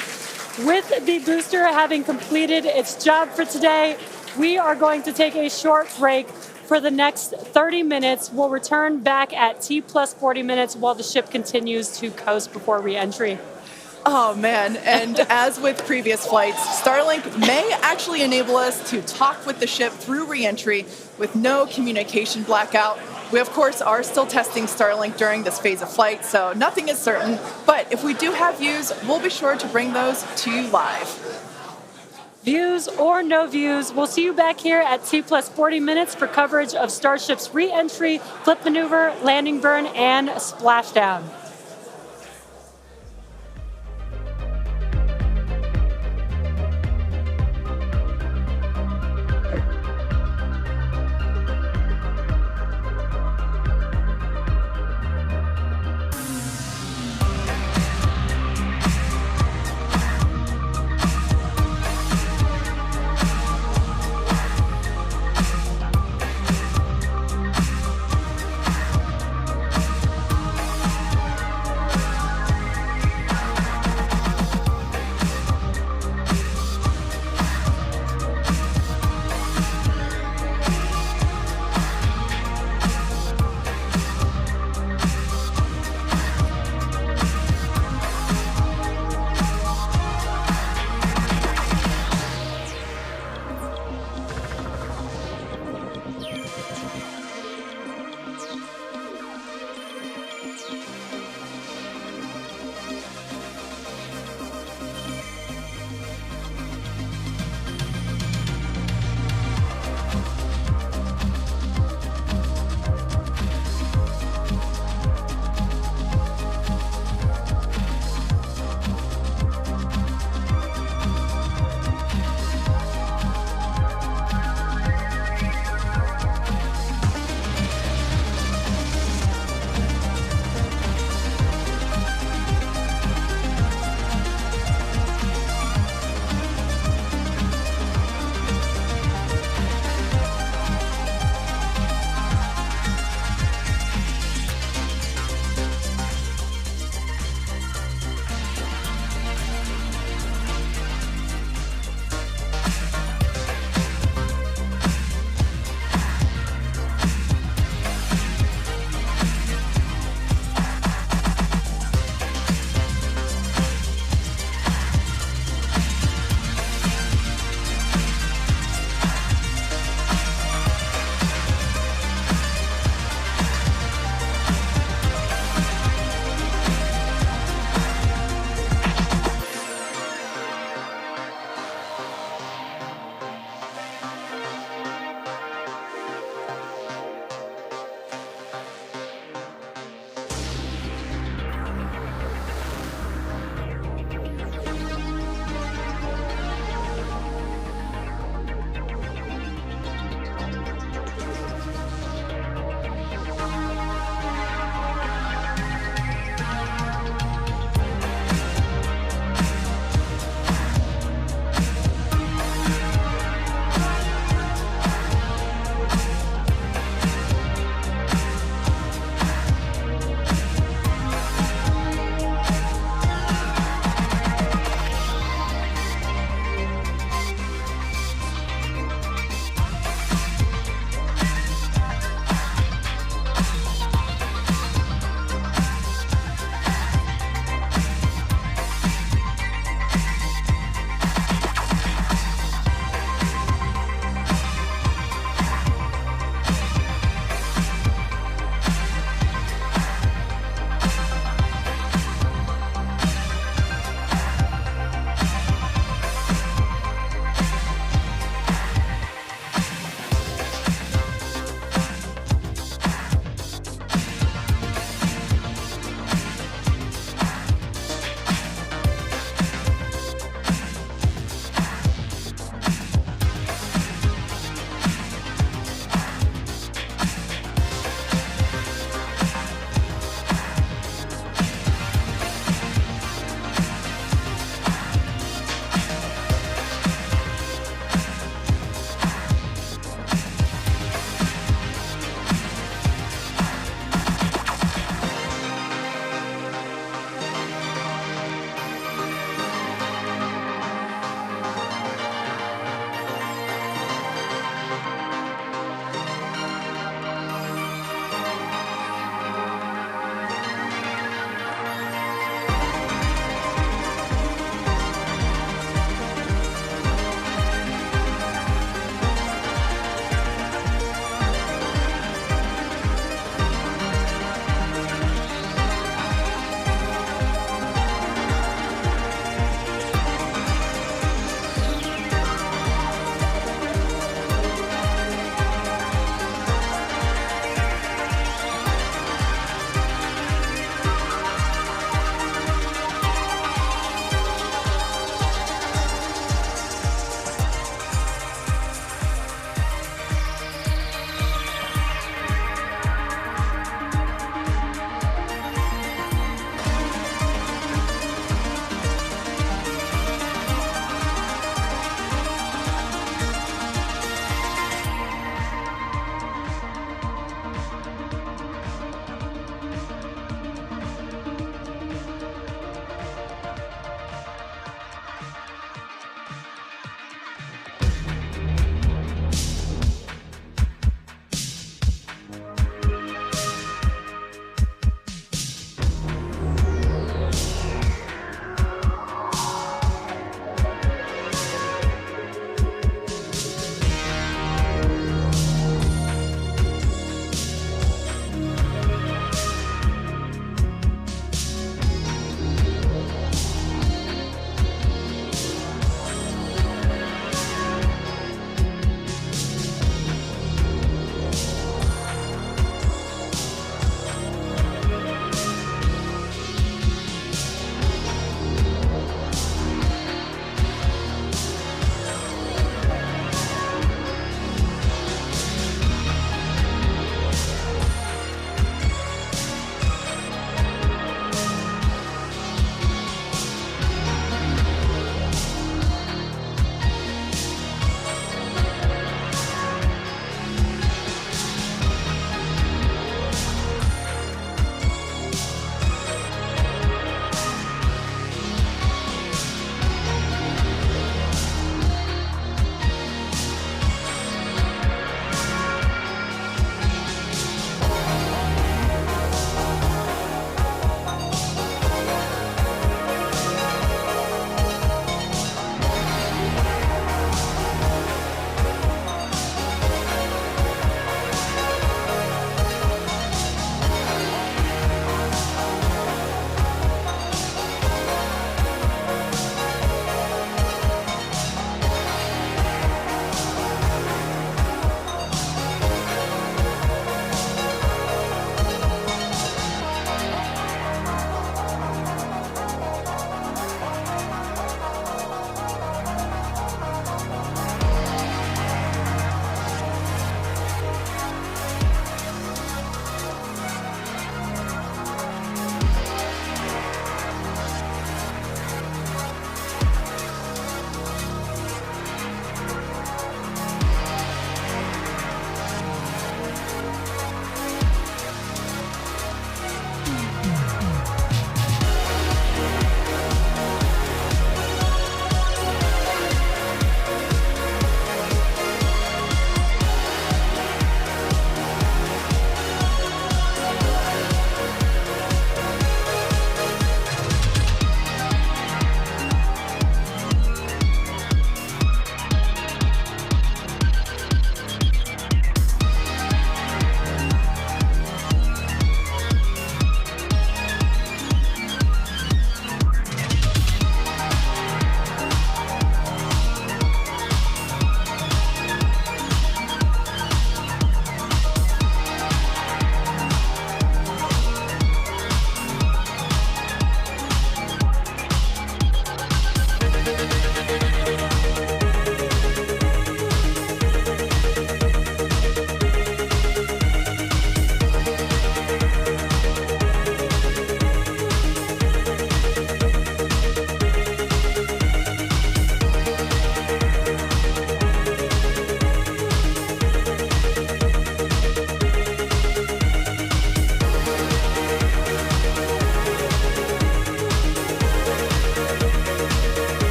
With the booster having completed its job for today, we are going to take a short break for the next 30 minutes. We'll return back at T plus 40 minutes while the ship continues to coast before re-entry. Oh man, and as with previous flights, Starlink may actually enable us to talk with the ship through re-entry with no communication blackout. We of course are still testing Starlink during this phase of flight, so nothing is certain, but if we do have views, we'll be sure to bring those to you live. Views or no views, we'll see you back here at T plus 40 minutes for coverage of Starship's re-entry, flip maneuver, landing burn, and splashdown.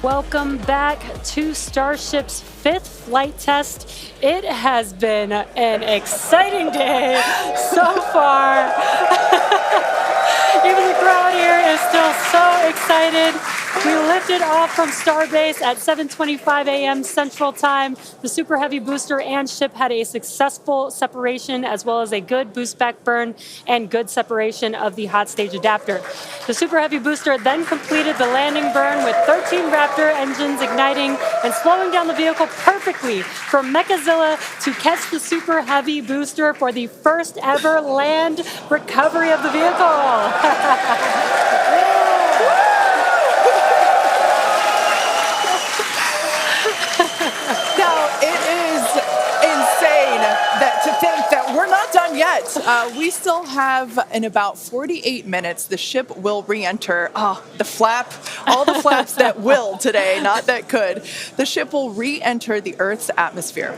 welcome back to Starship's 5th flight test. It has been an exciting day so far. Even the crowd here is still so excited. We lifted off from Starbase at 7:25 a.m. Central Time. The Super Heavy booster and ship had a successful separation, as well as a good boost back burn and good separation of the hot stage adapter. The Super Heavy booster then completed the landing burn with 13 Raptor engines igniting and slowing down the vehicle perfectly for Mechazilla to catch the Super Heavy booster for the first ever land recovery of the vehicle. Now, it is insane to think that we're not done yet. We still have, in about 48 minutes, the ship will re-enter. All the flaps that will today, not that could. The ship will re-enter the Earth's atmosphere.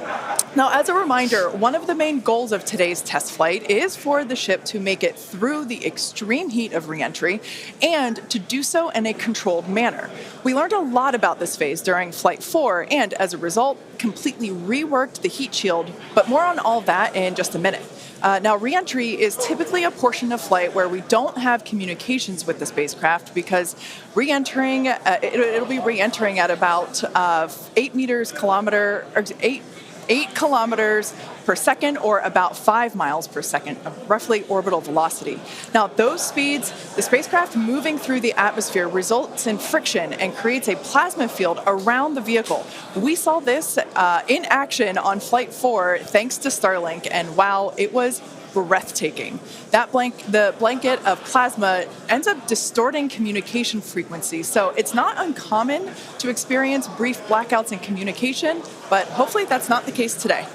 Now, as a reminder, one of the main goals of today's test flight is for the ship to make it through the extreme heat of re-entry and to do so in a controlled manner. We learned a lot about this phase during Flight 4 and, as a result, completely reworked the heat shield, but more on all that in just a minute. Now, re-entry is typically a portion of flight where we don't have communications with the spacecraft because re-entering, it'll be re-entering at about 8 kilometers per second, or about 5 miles per second of roughly orbital velocity. Now, those speeds, the spacecraft moving through the atmosphere results in friction and creates a plasma field around the vehicle. We saw this in action on Flight 4 thanks to Starlink, and wow, it was breathtaking. The blanket of plasma ends up distorting communication frequencies, so it's not uncommon to experience brief blackouts in communication, but hopefully that's not the case today.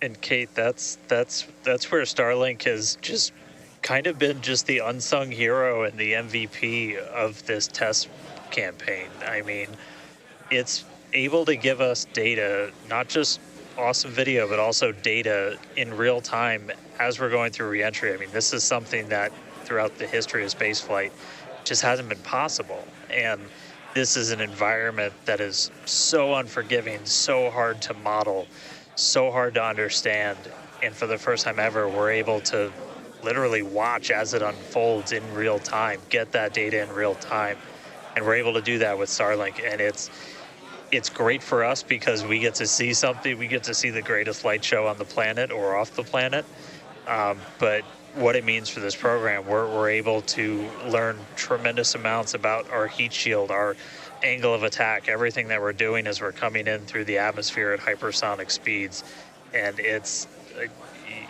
And Kate, that's where Starlink has just kind of been just the unsung hero and the MVP of this test campaign. I mean, it's able to give us data, not just awesome video, but also data in real time as we're going through reentry. I mean, this is something that throughout the history of spaceflight just hasn't been possible. And this is an environment that is so unforgiving, so hard to model, so hard to understand. And for the first time ever, we're able to literally watch as it unfolds in real time, get that data in real time. And we're able to do that with Starlink. And it's great for us because we get to see something. We get to see the greatest light show on the planet or off the planet. But what it means for this program, we're able to learn tremendous amounts about our heat shield, our angle of attack, everything that we're doing as we're coming in through the atmosphere at hypersonic speeds. And it's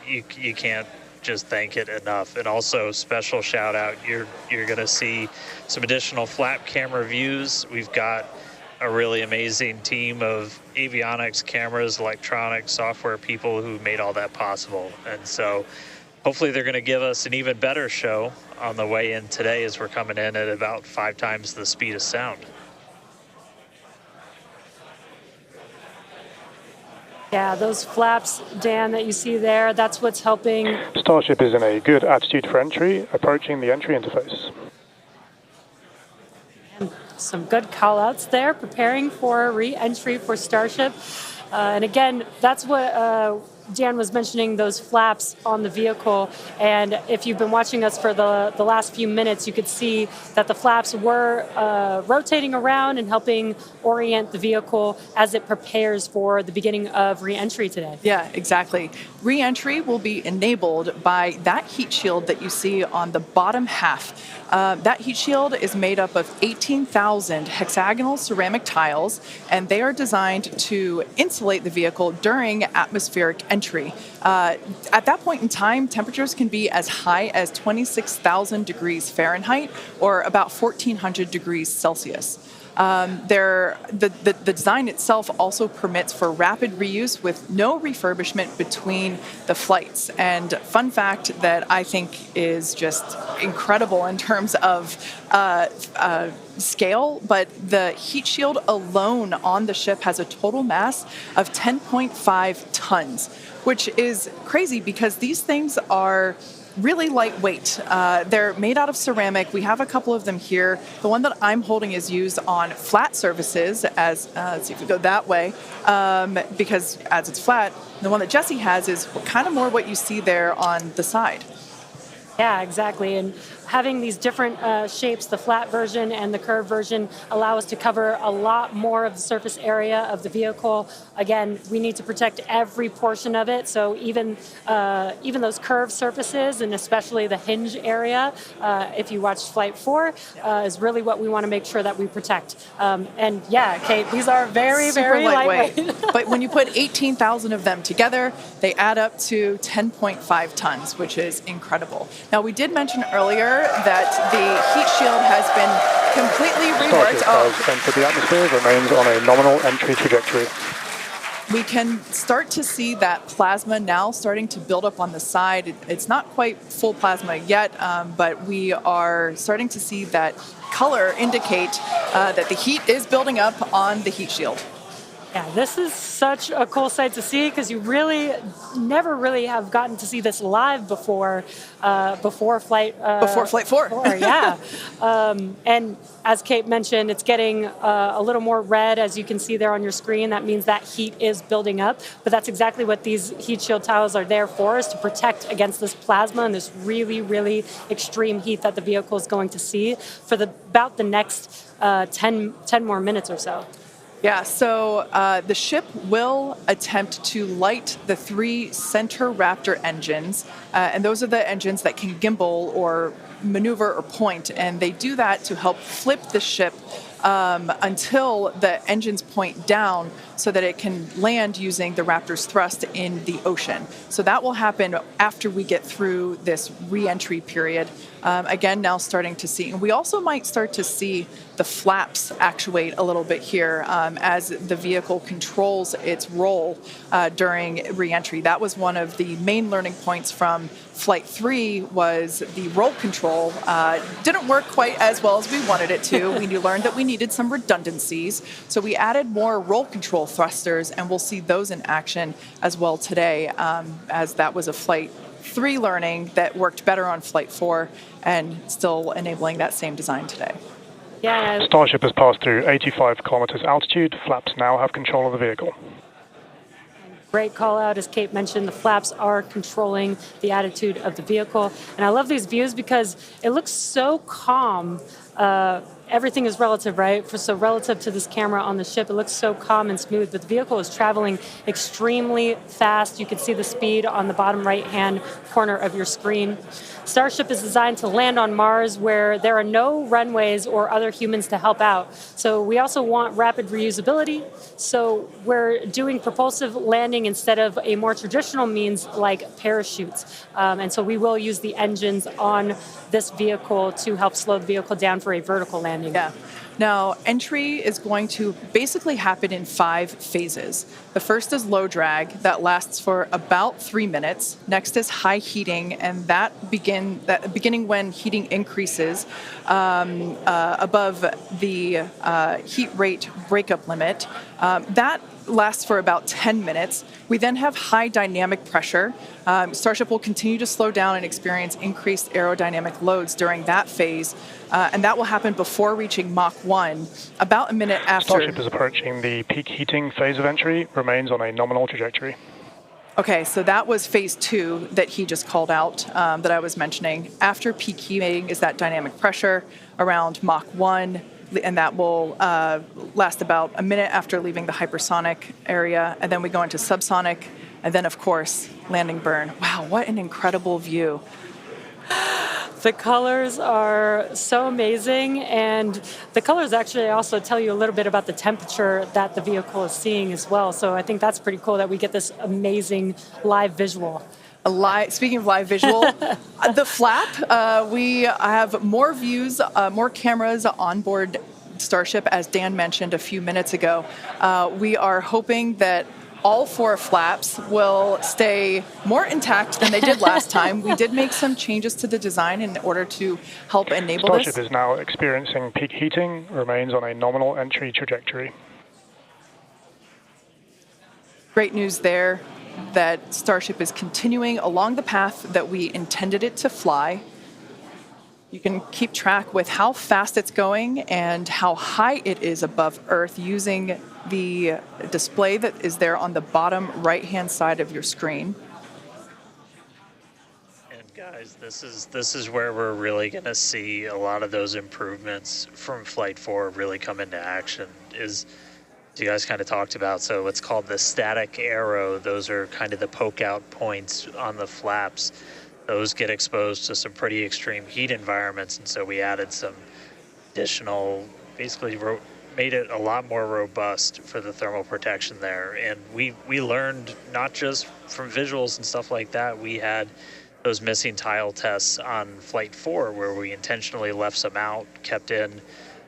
you can't just thank it enough. And also, special shout out, you're going to see some additional flap camera views. We've got a really amazing team of avionics, cameras, electronics, software people who made all that possible. And so hopefully they're going to give us an even better show on the way in today as we're coming in at about 5 times the speed of sound. Yeah, those flaps, Dan, that you see there, that's what's helping. Starship is in a good attitude for entry, approaching the entry interface. And some good call-outs there, preparing for re-entry for Starship. And again, that's what Dan was mentioning, those flaps on the vehicle. And if you've been watching us for the last few minutes, you could see that the flaps were rotating around and helping orient the vehicle as it prepares for the beginning of re-entry today. Yeah, exactly. Re-entry will be enabled by that heat shield that you see on the bottom half. That heat shield is made up of 18,000 hexagonal ceramic tiles, and they are designed to insulate the vehicle during atmospheric entry. At that point in time, temperatures can be as high as 26,000 degrees Fahrenheit or about 1,400 degrees Celsius. The design itself also permits for rapid reuse with no refurbishment between the flights. And fun fact that I think is just incredible in terms of scale, but the heat shield alone on the ship has a total mass of 10.5 tons, which is crazy because these things are really lightweight. They're made out of ceramic. We have a couple of them here. The one that I'm holding is used on flat surfaces, as let's see if we go that way, because as it's flat. The one that Jesse has is kind of more what you see there on the side. Yeah, exactly. And having these different shapes, the flat version and the curved version, allow us to cover a lot more of the surface area of the vehicle. Again, we need to protect every portion of it. So even those curved surfaces, and especially the hinge area, if you watched Flight 4, is really what we want to make sure that we protect. And yeah, Kate, these are very, very lightweight. But when you put 18,000 of them together, they add up to 10.5 tons, which is incredible. Now, we did mention earlier that the heat shield has been completely reworked. Starship has entered the atmosphere, remains on a nominal entry trajectory. We can start to see that plasma now starting to build up on the side. It's not quite full plasma yet, but we are starting to see that color indicate that the heat is building up on the heat shield. Yeah, this is such a cool sight to see because you really never really have gotten to see this live before Flight 4. Yeah, and as Kate mentioned, it's getting a little more red, as you can see there on your screen. That means that heat is building up, but that's exactly what these heat shield tiles are there for, is to protect against this plasma and this really, really extreme heat that the vehicle is going to see for about the next 10 more minutes or so. Yeah, so the ship will attempt to light the 3 center Raptor engines, and those are the engines that can gimbal or maneuver or point, and they do that to help flip the ship until the engines point down so that it can land using the Raptor's thrust in the ocean. So that will happen after we get through this re-entry period. Again, now starting to see, and we also might start to see the flaps actuate a little bit here as the vehicle controls its roll during re-entry. That was one of the main learning points from Flight 3, was the roll control didn't work quite as well as we wanted it to. We learned that we needed some redundancies, so we added more roll control thrusters, and we'll see those in action as well today, as that was a Flight 3 learning that worked better on Flight 4 and still enabling that same design today. Yeah. Starship has passed through 85 kilometers altitude. Flaps now have control of the vehicle. Great call out, as Kate mentioned, the flaps are controlling the attitude of the vehicle. And I love these views because it looks so calm. Everything is relative, right? So relative to this camera on the ship, it looks so calm and smooth, but the vehicle is traveling extremely fast. You can see the speed on the bottom right-hand corner of your screen. Starship is designed to land on Mars, where there are no runways or other humans to help out. So we also want rapid reusability. So we're doing propulsive landing instead of a more traditional means like parachutes. And so we will use the engines on this vehicle to help slow the vehicle down for a vertical landing. Yeah. Now, entry is going to basically happen in 5 phases. The first is low drag, that lasts for about 3 minutes. Next is high heating, and beginning when heating increases above the heat rate breakup limit. That lasts for about 10 minutes. We then have high dynamic pressure. Starship will continue to slow down and experience increased aerodynamic loads during that phase, and that will happen before reaching Mach 1, about a minute after. Starship is approaching the peak heating phase of entry, remains on a nominal trajectory. Okay, so that was phase 2 that he just called out, that I was mentioning. After peak heating is that dynamic pressure around Mach 1, and that will last about a minute after leaving the hypersonic area, and then we go into subsonic, and then, of course, landing burn. Wow, what an incredible view. The colors are so amazing, and the colors actually also tell you a little bit about the temperature that the vehicle is seeing as well. So I think that's pretty cool that we get this amazing live visual. Speaking of live visual, the flap, we have more views, more cameras on board Starship, as Dan mentioned a few minutes ago. We are hoping that all 4 flaps will stay more intact than they did last time. We did make some changes to the design in order to help enable Starship this. is now experiencing peak heating, remains on a nominal entry trajectory. Great news there. that Starship is continuing along the path that we intended it to fly. You can keep track with how fast it's going and how high it is above Earth using the display that is there on the bottom right-hand side of your screen. And guys, this is where we're really going to see a lot of those improvements from Flight 4 really come into action. Is you guys kind of talked about, so it's called the static arrow. Those are kind of the poke out points on the flaps. Those get exposed to some pretty extreme heat environments, and so we added some additional, basically made it a lot more robust for the thermal protection there. And we learned not just from visuals and stuff like that. We had those missing tile tests on Flight 4 where we intentionally left some out, kept in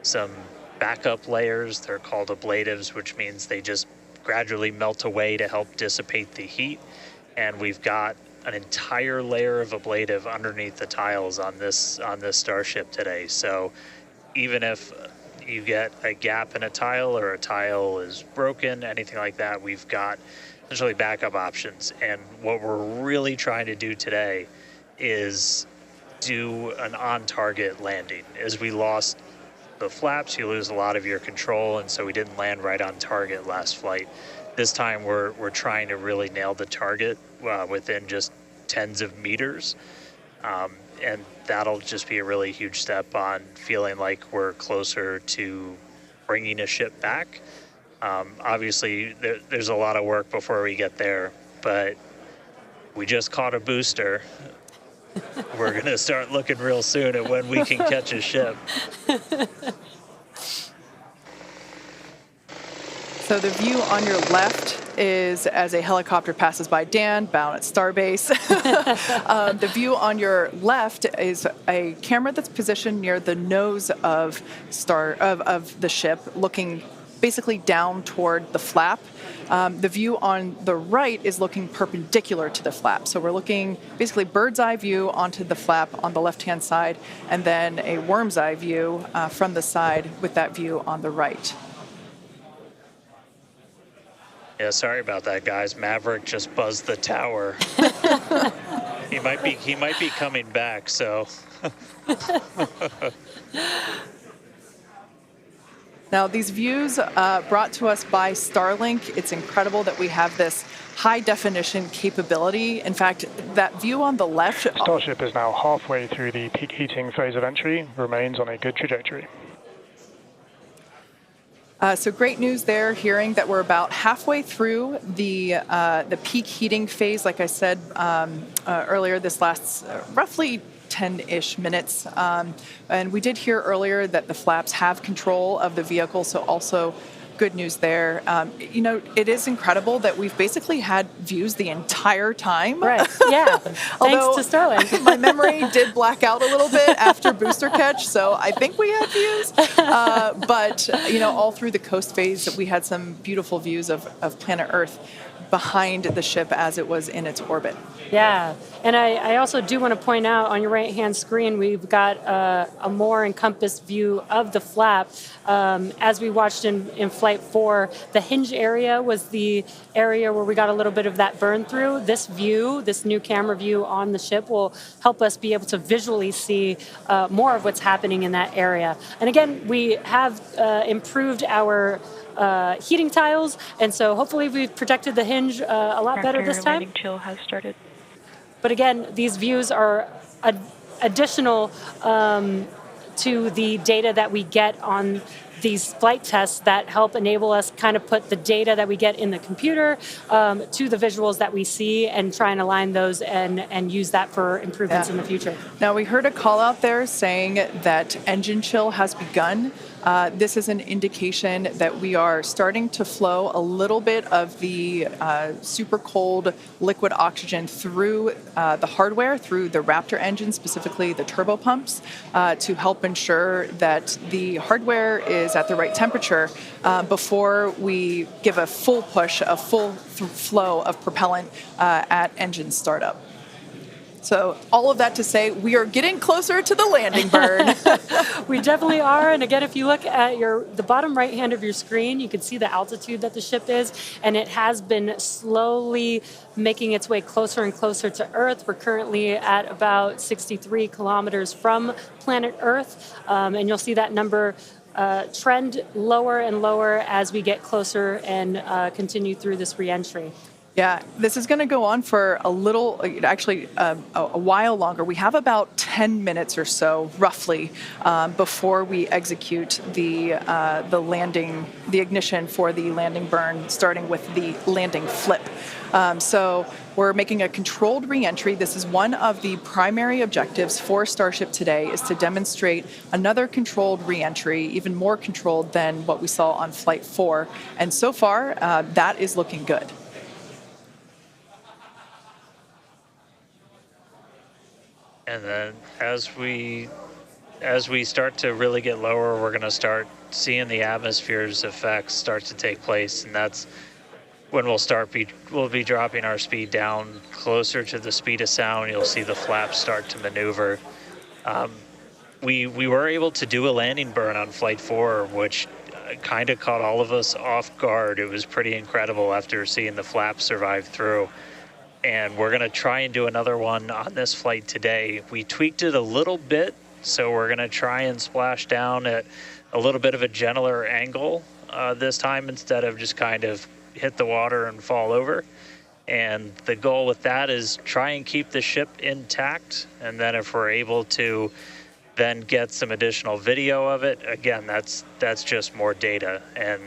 some backup layers. They're called ablatives, which means they just gradually melt away to help dissipate the heat. And we've got an entire layer of ablative underneath the tiles on this Starship today. So even if you get a gap in a tile or a tile is broken, anything like that, we've got essentially backup options. And what we're really trying to do today is do an on-target landing. As we lost the flaps, you lose a lot of your control, and so we didn't land right on target last flight. This time we're trying to really nail the target within just tens of meters, and that'll just be a really huge step on feeling like we're closer to bringing a ship back. Obviously, there's a lot of work before we get there, but we just caught a booster. We're going to start looking real soon at when we can catch a ship. So the view on your left is as a helicopter passes by Dan, bound at Starbase. The view on your left is a camera that's positioned near the nose of the ship, looking basically down toward the flap. The view on the right is looking perpendicular to the flap. So we're looking basically bird's eye view onto the flap on the left-hand side, and then a worm's eye view from the side with that view on the right. Yeah, sorry about that, guys. Maverick just buzzed the tower. He might be coming back, so. Now, these views brought to us by Starlink. It's incredible that we have this high-definition capability. In fact, that view on the left... Starship is now halfway through the peak heating phase of entry, remains on a good trajectory. So great news there, hearing that we're about halfway through the peak heating phase. Like I said earlier, this lasts roughly 10-ish minutes. And we did hear earlier that the flaps have control of the vehicle, so also good news there. It is incredible that we've basically had views the entire time. Right, yeah. Thanks to Starlink. My memory did black out a little bit after booster catch, so I think we had views. But all through the coast phase, we had some beautiful views of planet Earth behind the ship as it was in its orbit. Yeah, and I also do want to point out on your right-hand screen, we've got a more encompassed view of the flap. As we watched in Flight 4, the hinge area was the area where we got a little bit of that burn through. This view, this new camera view on the ship, will help us be able to visually see more of what's happening in that area. And again, we have improved our heating tiles, and so hopefully we've protected the hinge a lot better this time. Landing chill has started. But again, these views are additional to the data that we get on these flight tests that help enable us kind of put the data that we get in the computer to the visuals that we see and try and align those and use that for improvements in the future. Now, we heard a call out there saying that engine chill has begun. This is an indication that we are starting to flow a little bit of the super cold liquid oxygen through the hardware, through the Raptor engine, specifically the turbo pumps, to help ensure that the hardware is at the right temperature before we give a full push, a full flow of propellant at engine startup. So all of that to say, we are getting closer to the landing burn. We definitely are. And again, if you look at the bottom right hand of your screen, you can see the altitude that the ship is, and it has been slowly making its way closer and closer to Earth. We're currently at about 63 kilometers from planet Earth, and you'll see that number trend lower and lower as we get closer and continue through this reentry. Yeah, this is going to go on for a little, actually a while longer. We have about 10 minutes or so, roughly, before we execute the landing, the ignition for the landing burn, starting with the landing flip. So we're making a controlled reentry. This is one of the primary objectives for Starship today, is to demonstrate another controlled reentry, even more controlled than what we saw on Flight 4. And so far, that is looking good. And then as we start to really get lower, we're going to start seeing the atmosphere's effects start to take place, and that's when we'll be dropping our speed down closer to the speed of sound. You'll see the flaps start to maneuver. We were able to do a landing burn on Flight 4, which kind of caught all of us off guard. It was pretty incredible after seeing the flaps survive through. And we're going to try and do another one on this flight today. We tweaked it a little bit, so we're going to try and splash down at a little bit of a gentler angle this time, instead of just kind of hit the water and fall over. And the goal with that is try and keep the ship intact, and then if we're able to then get some additional video of it, again, that's just more data. And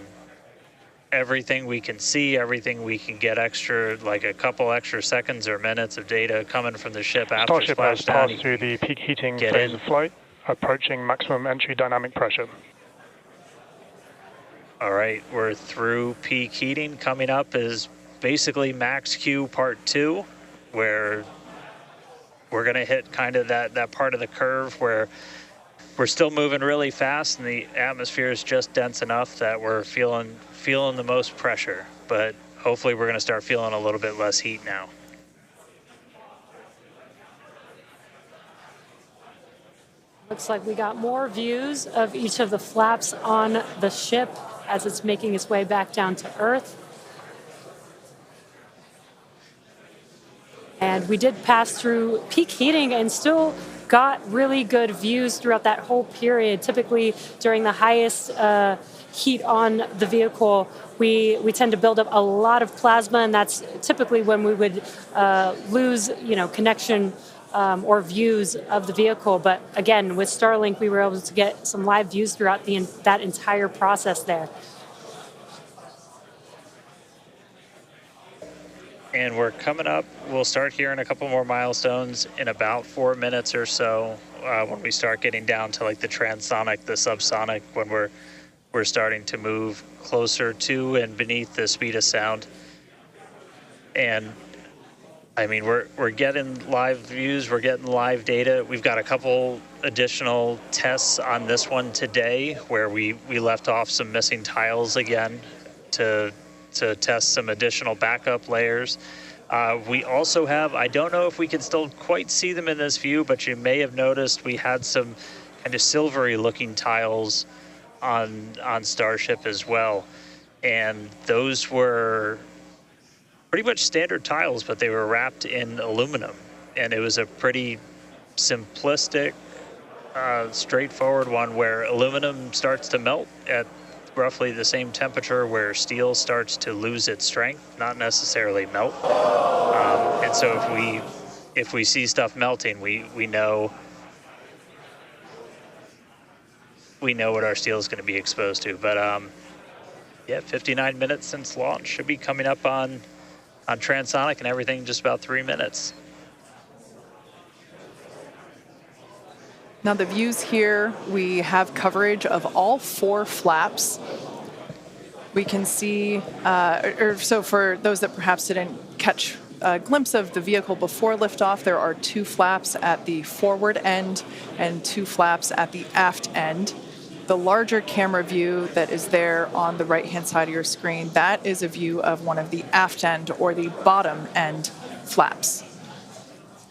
everything we can see, everything we can get extra, like a couple extra seconds or minutes of data coming from the ship after Starship has splashdown. passed through the peak heating phase of flight, approaching maximum entry dynamic pressure. All right, we're through peak heating. Coming up is basically max Q part 2, where we're going to hit kind of that part of the curve where we're still moving really fast and the atmosphere is just dense enough that we're feeling the most pressure, but hopefully we're going to start feeling a little bit less heat now. Looks like we got more views of each of the flaps on the ship as it's making its way back down to Earth. And we did pass through peak heating and still got really good views throughout that whole period. Typically during the highest heat on the vehicle, we tend to build up a lot of plasma, and that's typically when we would lose connection or views of the vehicle. But again, with Starlink, we were able to get some live views throughout that entire process there. And we're coming up, we'll start hearing a couple more milestones in about 4 minutes or so, when we start getting down to like the transonic, the subsonic, when we're starting to move closer to and beneath the speed of sound. And I mean, we're getting live views, we're getting live data. We've got a couple additional tests on this one today where we left off some missing tiles again to test some additional backup layers. We also have, I don't know if we can still quite see them in this view, but you may have noticed we had some kind of silvery looking tiles on Starship as well. And those were pretty much standard tiles, but they were wrapped in aluminum. And it was a pretty simplistic, straightforward one where aluminum starts to melt at roughly the same temperature where steel starts to lose its strength, not necessarily melt. And so if we see stuff melting, we know what our steel is going to be exposed to. But yeah, 59 minutes since launch, should be coming up on transonic and everything in just about 3 minutes. Now the views here, we have coverage of all 4 flaps. We can see, so for those that perhaps didn't catch a glimpse of the vehicle before liftoff, there are 2 flaps at the forward end and 2 flaps at the aft end. The larger camera view that is there on the right-hand side of your screen, that is a view of one of the aft end or the bottom end flaps.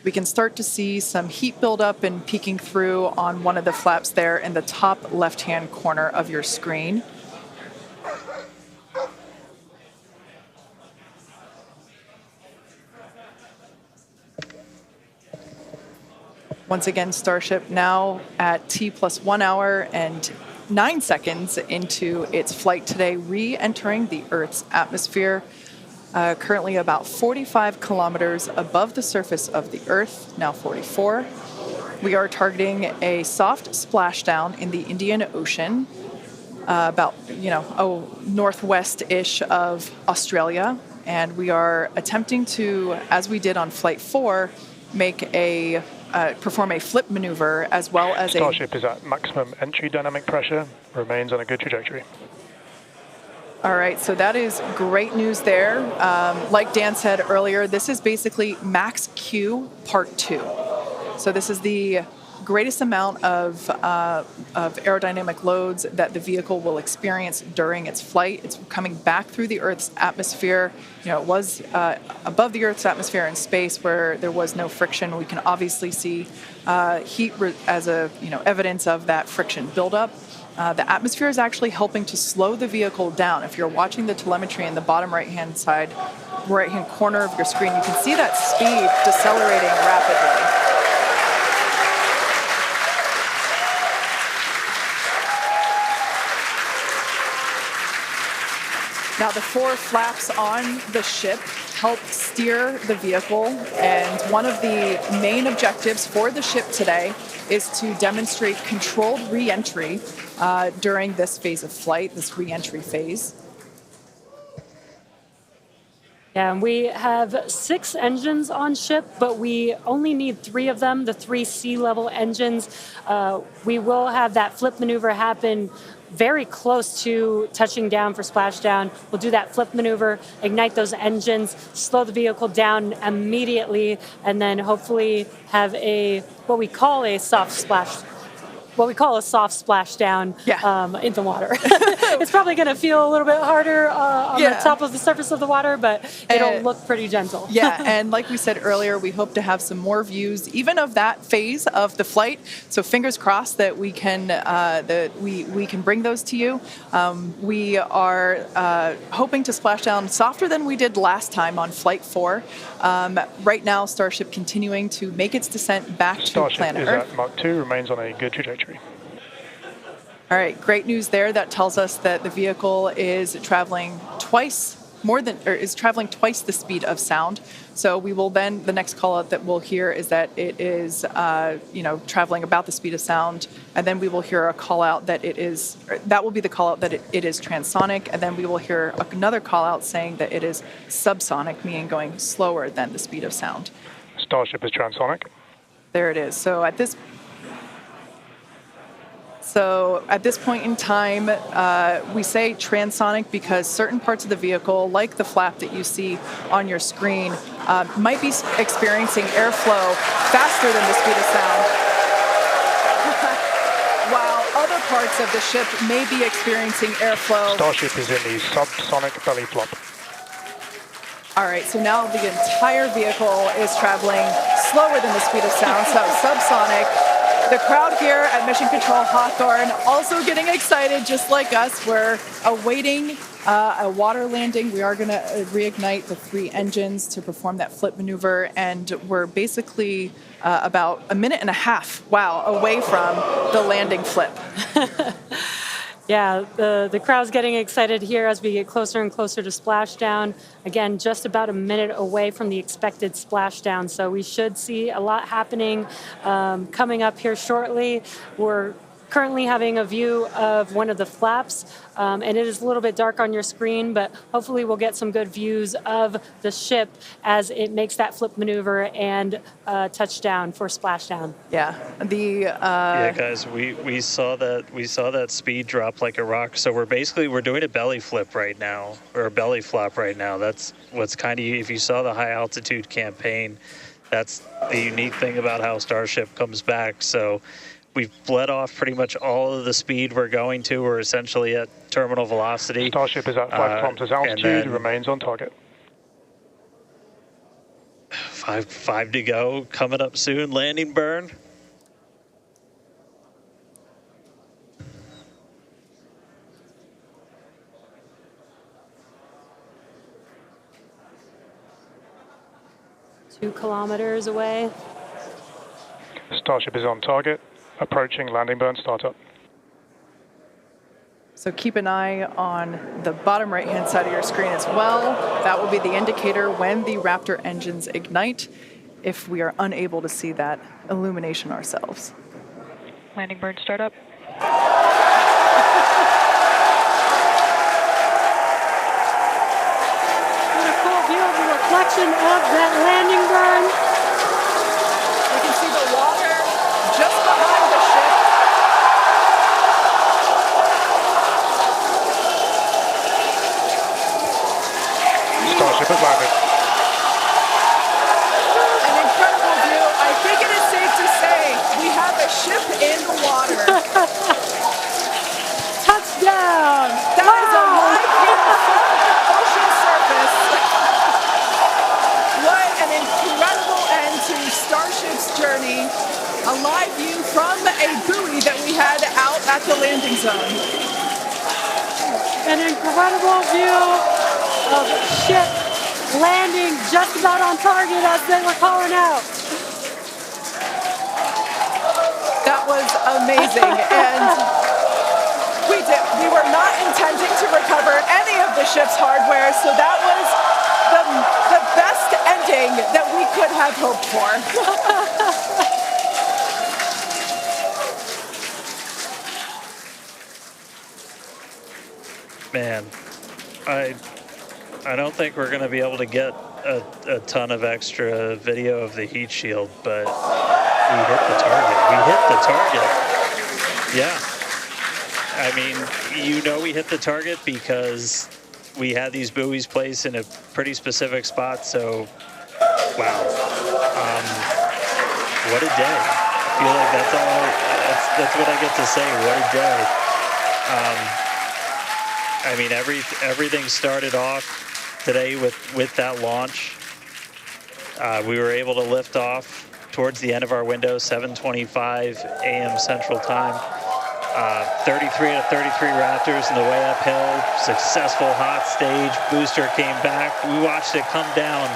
We can start to see some heat buildup and peeking through on one of the flaps there in the top left-hand corner of your screen. Once again, Starship now at T plus 1 hour and 9 seconds into its flight today, re-entering the Earth's atmosphere. Currently about 45 kilometers above the surface of the Earth, now 44. We are targeting a soft splashdown in the Indian Ocean, about, northwest-ish of Australia. And we are attempting to, as we did on Flight 4, perform a flip maneuver as well as Starship is at maximum entry dynamic pressure, remains on a good trajectory. All right, so that is great news there. Like Dan said earlier, this is basically max Q part 2. So this is the greatest amount of aerodynamic loads that the vehicle will experience during its flight. It's coming back through the Earth's atmosphere. It was above the Earth's atmosphere in space where there was no friction. We can obviously see heat as evidence of that friction buildup. The atmosphere is actually helping to slow the vehicle down. If you're watching the telemetry in the bottom right-hand corner of your screen, you can see that speed decelerating rapidly. Now, the 4 flaps on the ship help steer the vehicle, and one of the main objectives for the ship today is to demonstrate controlled re-entry during this phase of flight, this re-entry phase. Yeah, and we have 6 engines on ship, but we only need 3 of them, the 3 sea-level engines. We will have that flip maneuver happen very close to touching down for splashdown. We'll do that flip maneuver, ignite those engines, slow the vehicle down immediately, and then hopefully have what we call a soft splashdown in the water. It's probably going to feel a little bit harder on the top of the surface of the water, but it'll look pretty gentle. Yeah, and like we said earlier, we hope to have some more views, even of that phase of the flight. So fingers crossed that we can we can bring those to you. We are hoping to splash down softer than we did last time on Flight 4. Right now, Starship continuing to make its descent back to planet Earth. Starship is at Mach 2, remains on a good trajectory. All right, great news there. That tells us that the vehicle is traveling twice the speed of sound. So we will then, the next call out that we'll hear is that it is, traveling about the speed of sound. And then we will hear a call out that that will be the call out that it is transonic. And then we will hear another call out saying that it is subsonic, meaning going slower than the speed of sound. Starship is transonic. There it is. So at this point in time, we say transonic because certain parts of the vehicle, like the flap that you see on your screen, might be experiencing airflow faster than the speed of sound, while other parts of the ship may be experiencing airflow. Starship is in the subsonic belly flop. All right, so now the entire vehicle is traveling slower than the speed of sound, so subsonic. The crowd here at Mission Control Hawthorne also getting excited, just like us. We're awaiting a water landing. We are going to reignite the 3 engines to perform that flip maneuver, and we're basically about a minute and a half, away from the landing flip. Yeah, the crowd's getting excited here as we get closer and closer to splashdown. Again, just about a minute away from the expected splashdown, so we should see a lot happening coming up here shortly. We're currently having a view of one of the flaps, and it is a little bit dark on your screen, but hopefully we'll get some good views of the ship as it makes that flip maneuver and touchdown for splashdown. Yeah, guys, we saw that speed drop like a rock. So we're doing a belly flip right now, or a belly flop right now. That's what's kind of, if you saw the high altitude campaign, that's the unique thing about how Starship comes back. So we've bled off pretty much all of the speed we're going to. We're essentially at terminal velocity. Starship is at 5 kilometers altitude, remains on target. Five to go. Coming up soon. Landing burn. Two kilometers away. Starship is on target, approaching landing burn startup. So keep an eye on the bottom right-hand side of your screen as well. That will be the indicator when the Raptor engines ignite, if we are unable to see that illumination ourselves. Landing burn startup. What a cool view of the reflection of that landing burn. We can see the water just behind the ship. Starship has landed. An incredible view. I think it is safe to say we have a ship in the water. Touchdown! That is a live view from the ocean surface. What an incredible end to Starship's journey. A live view from a buoy that we had out at the landing zone. An incredible view of ship landing just about on target as they were calling out. That was amazing. And we were not intending to recover any of the ship's hardware, so that was the best ending that we could have hoped for. Man, I don't think we're going to be able to get a ton of extra video of the heat shield, but we hit the target. We hit the target. Yeah. I mean, we hit the target because we had these buoys placed in a pretty specific spot, so wow. What a day. I feel like that's what I get to say. What a day. I mean, everything started off today with that launch. We were able to lift off towards the end of our window, 7:25 a.m. Central Time. 33 out of 33 Raptors in the way uphill. Successful hot stage. Booster came back. We watched it come down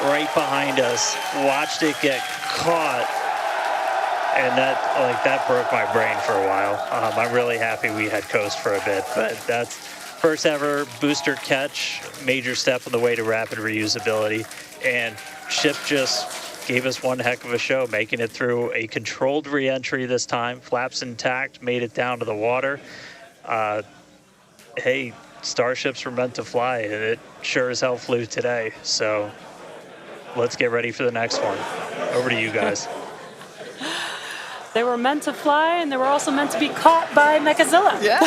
right behind us. Watched it get caught. And that broke my brain for a while. I'm really happy we had coast for a bit, but that's first ever booster catch, major step on the way to rapid reusability. And ship just gave us one heck of a show, making it through a controlled re-entry this time, flaps intact, made it down to the water. Hey, Starships were meant to fly, and it sure as hell flew today. So let's get ready for the next one. Over to you guys. They were meant to fly, and they were also meant to be caught by Mechazilla. Yeah.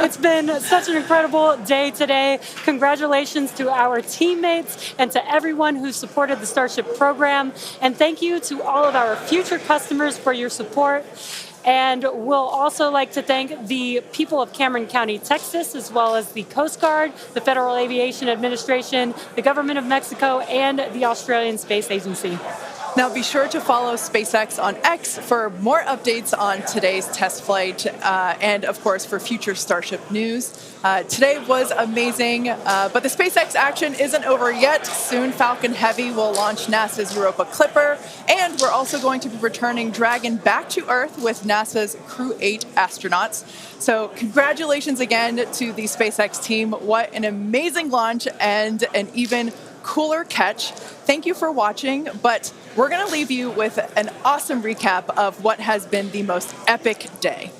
It's been such an incredible day today. Congratulations to our teammates and to everyone who supported the Starship program. And thank you to all of our future customers for your support. And we'll also like to thank the people of Cameron County, Texas, as well as the Coast Guard, the Federal Aviation Administration, the Government of Mexico, and the Australian Space Agency. Now be sure to follow SpaceX on X for more updates on today's test flight and, of course, for future Starship news. Today was amazing, but the SpaceX action isn't over yet. Soon Falcon Heavy will launch NASA's Europa Clipper, and we're also going to be returning Dragon back to Earth with NASA's Crew 8 astronauts. So congratulations again to the SpaceX team. What an amazing launch and an even cooler catch. Thank you for watching, but we're going to leave you with an awesome recap of what has been the most epic day.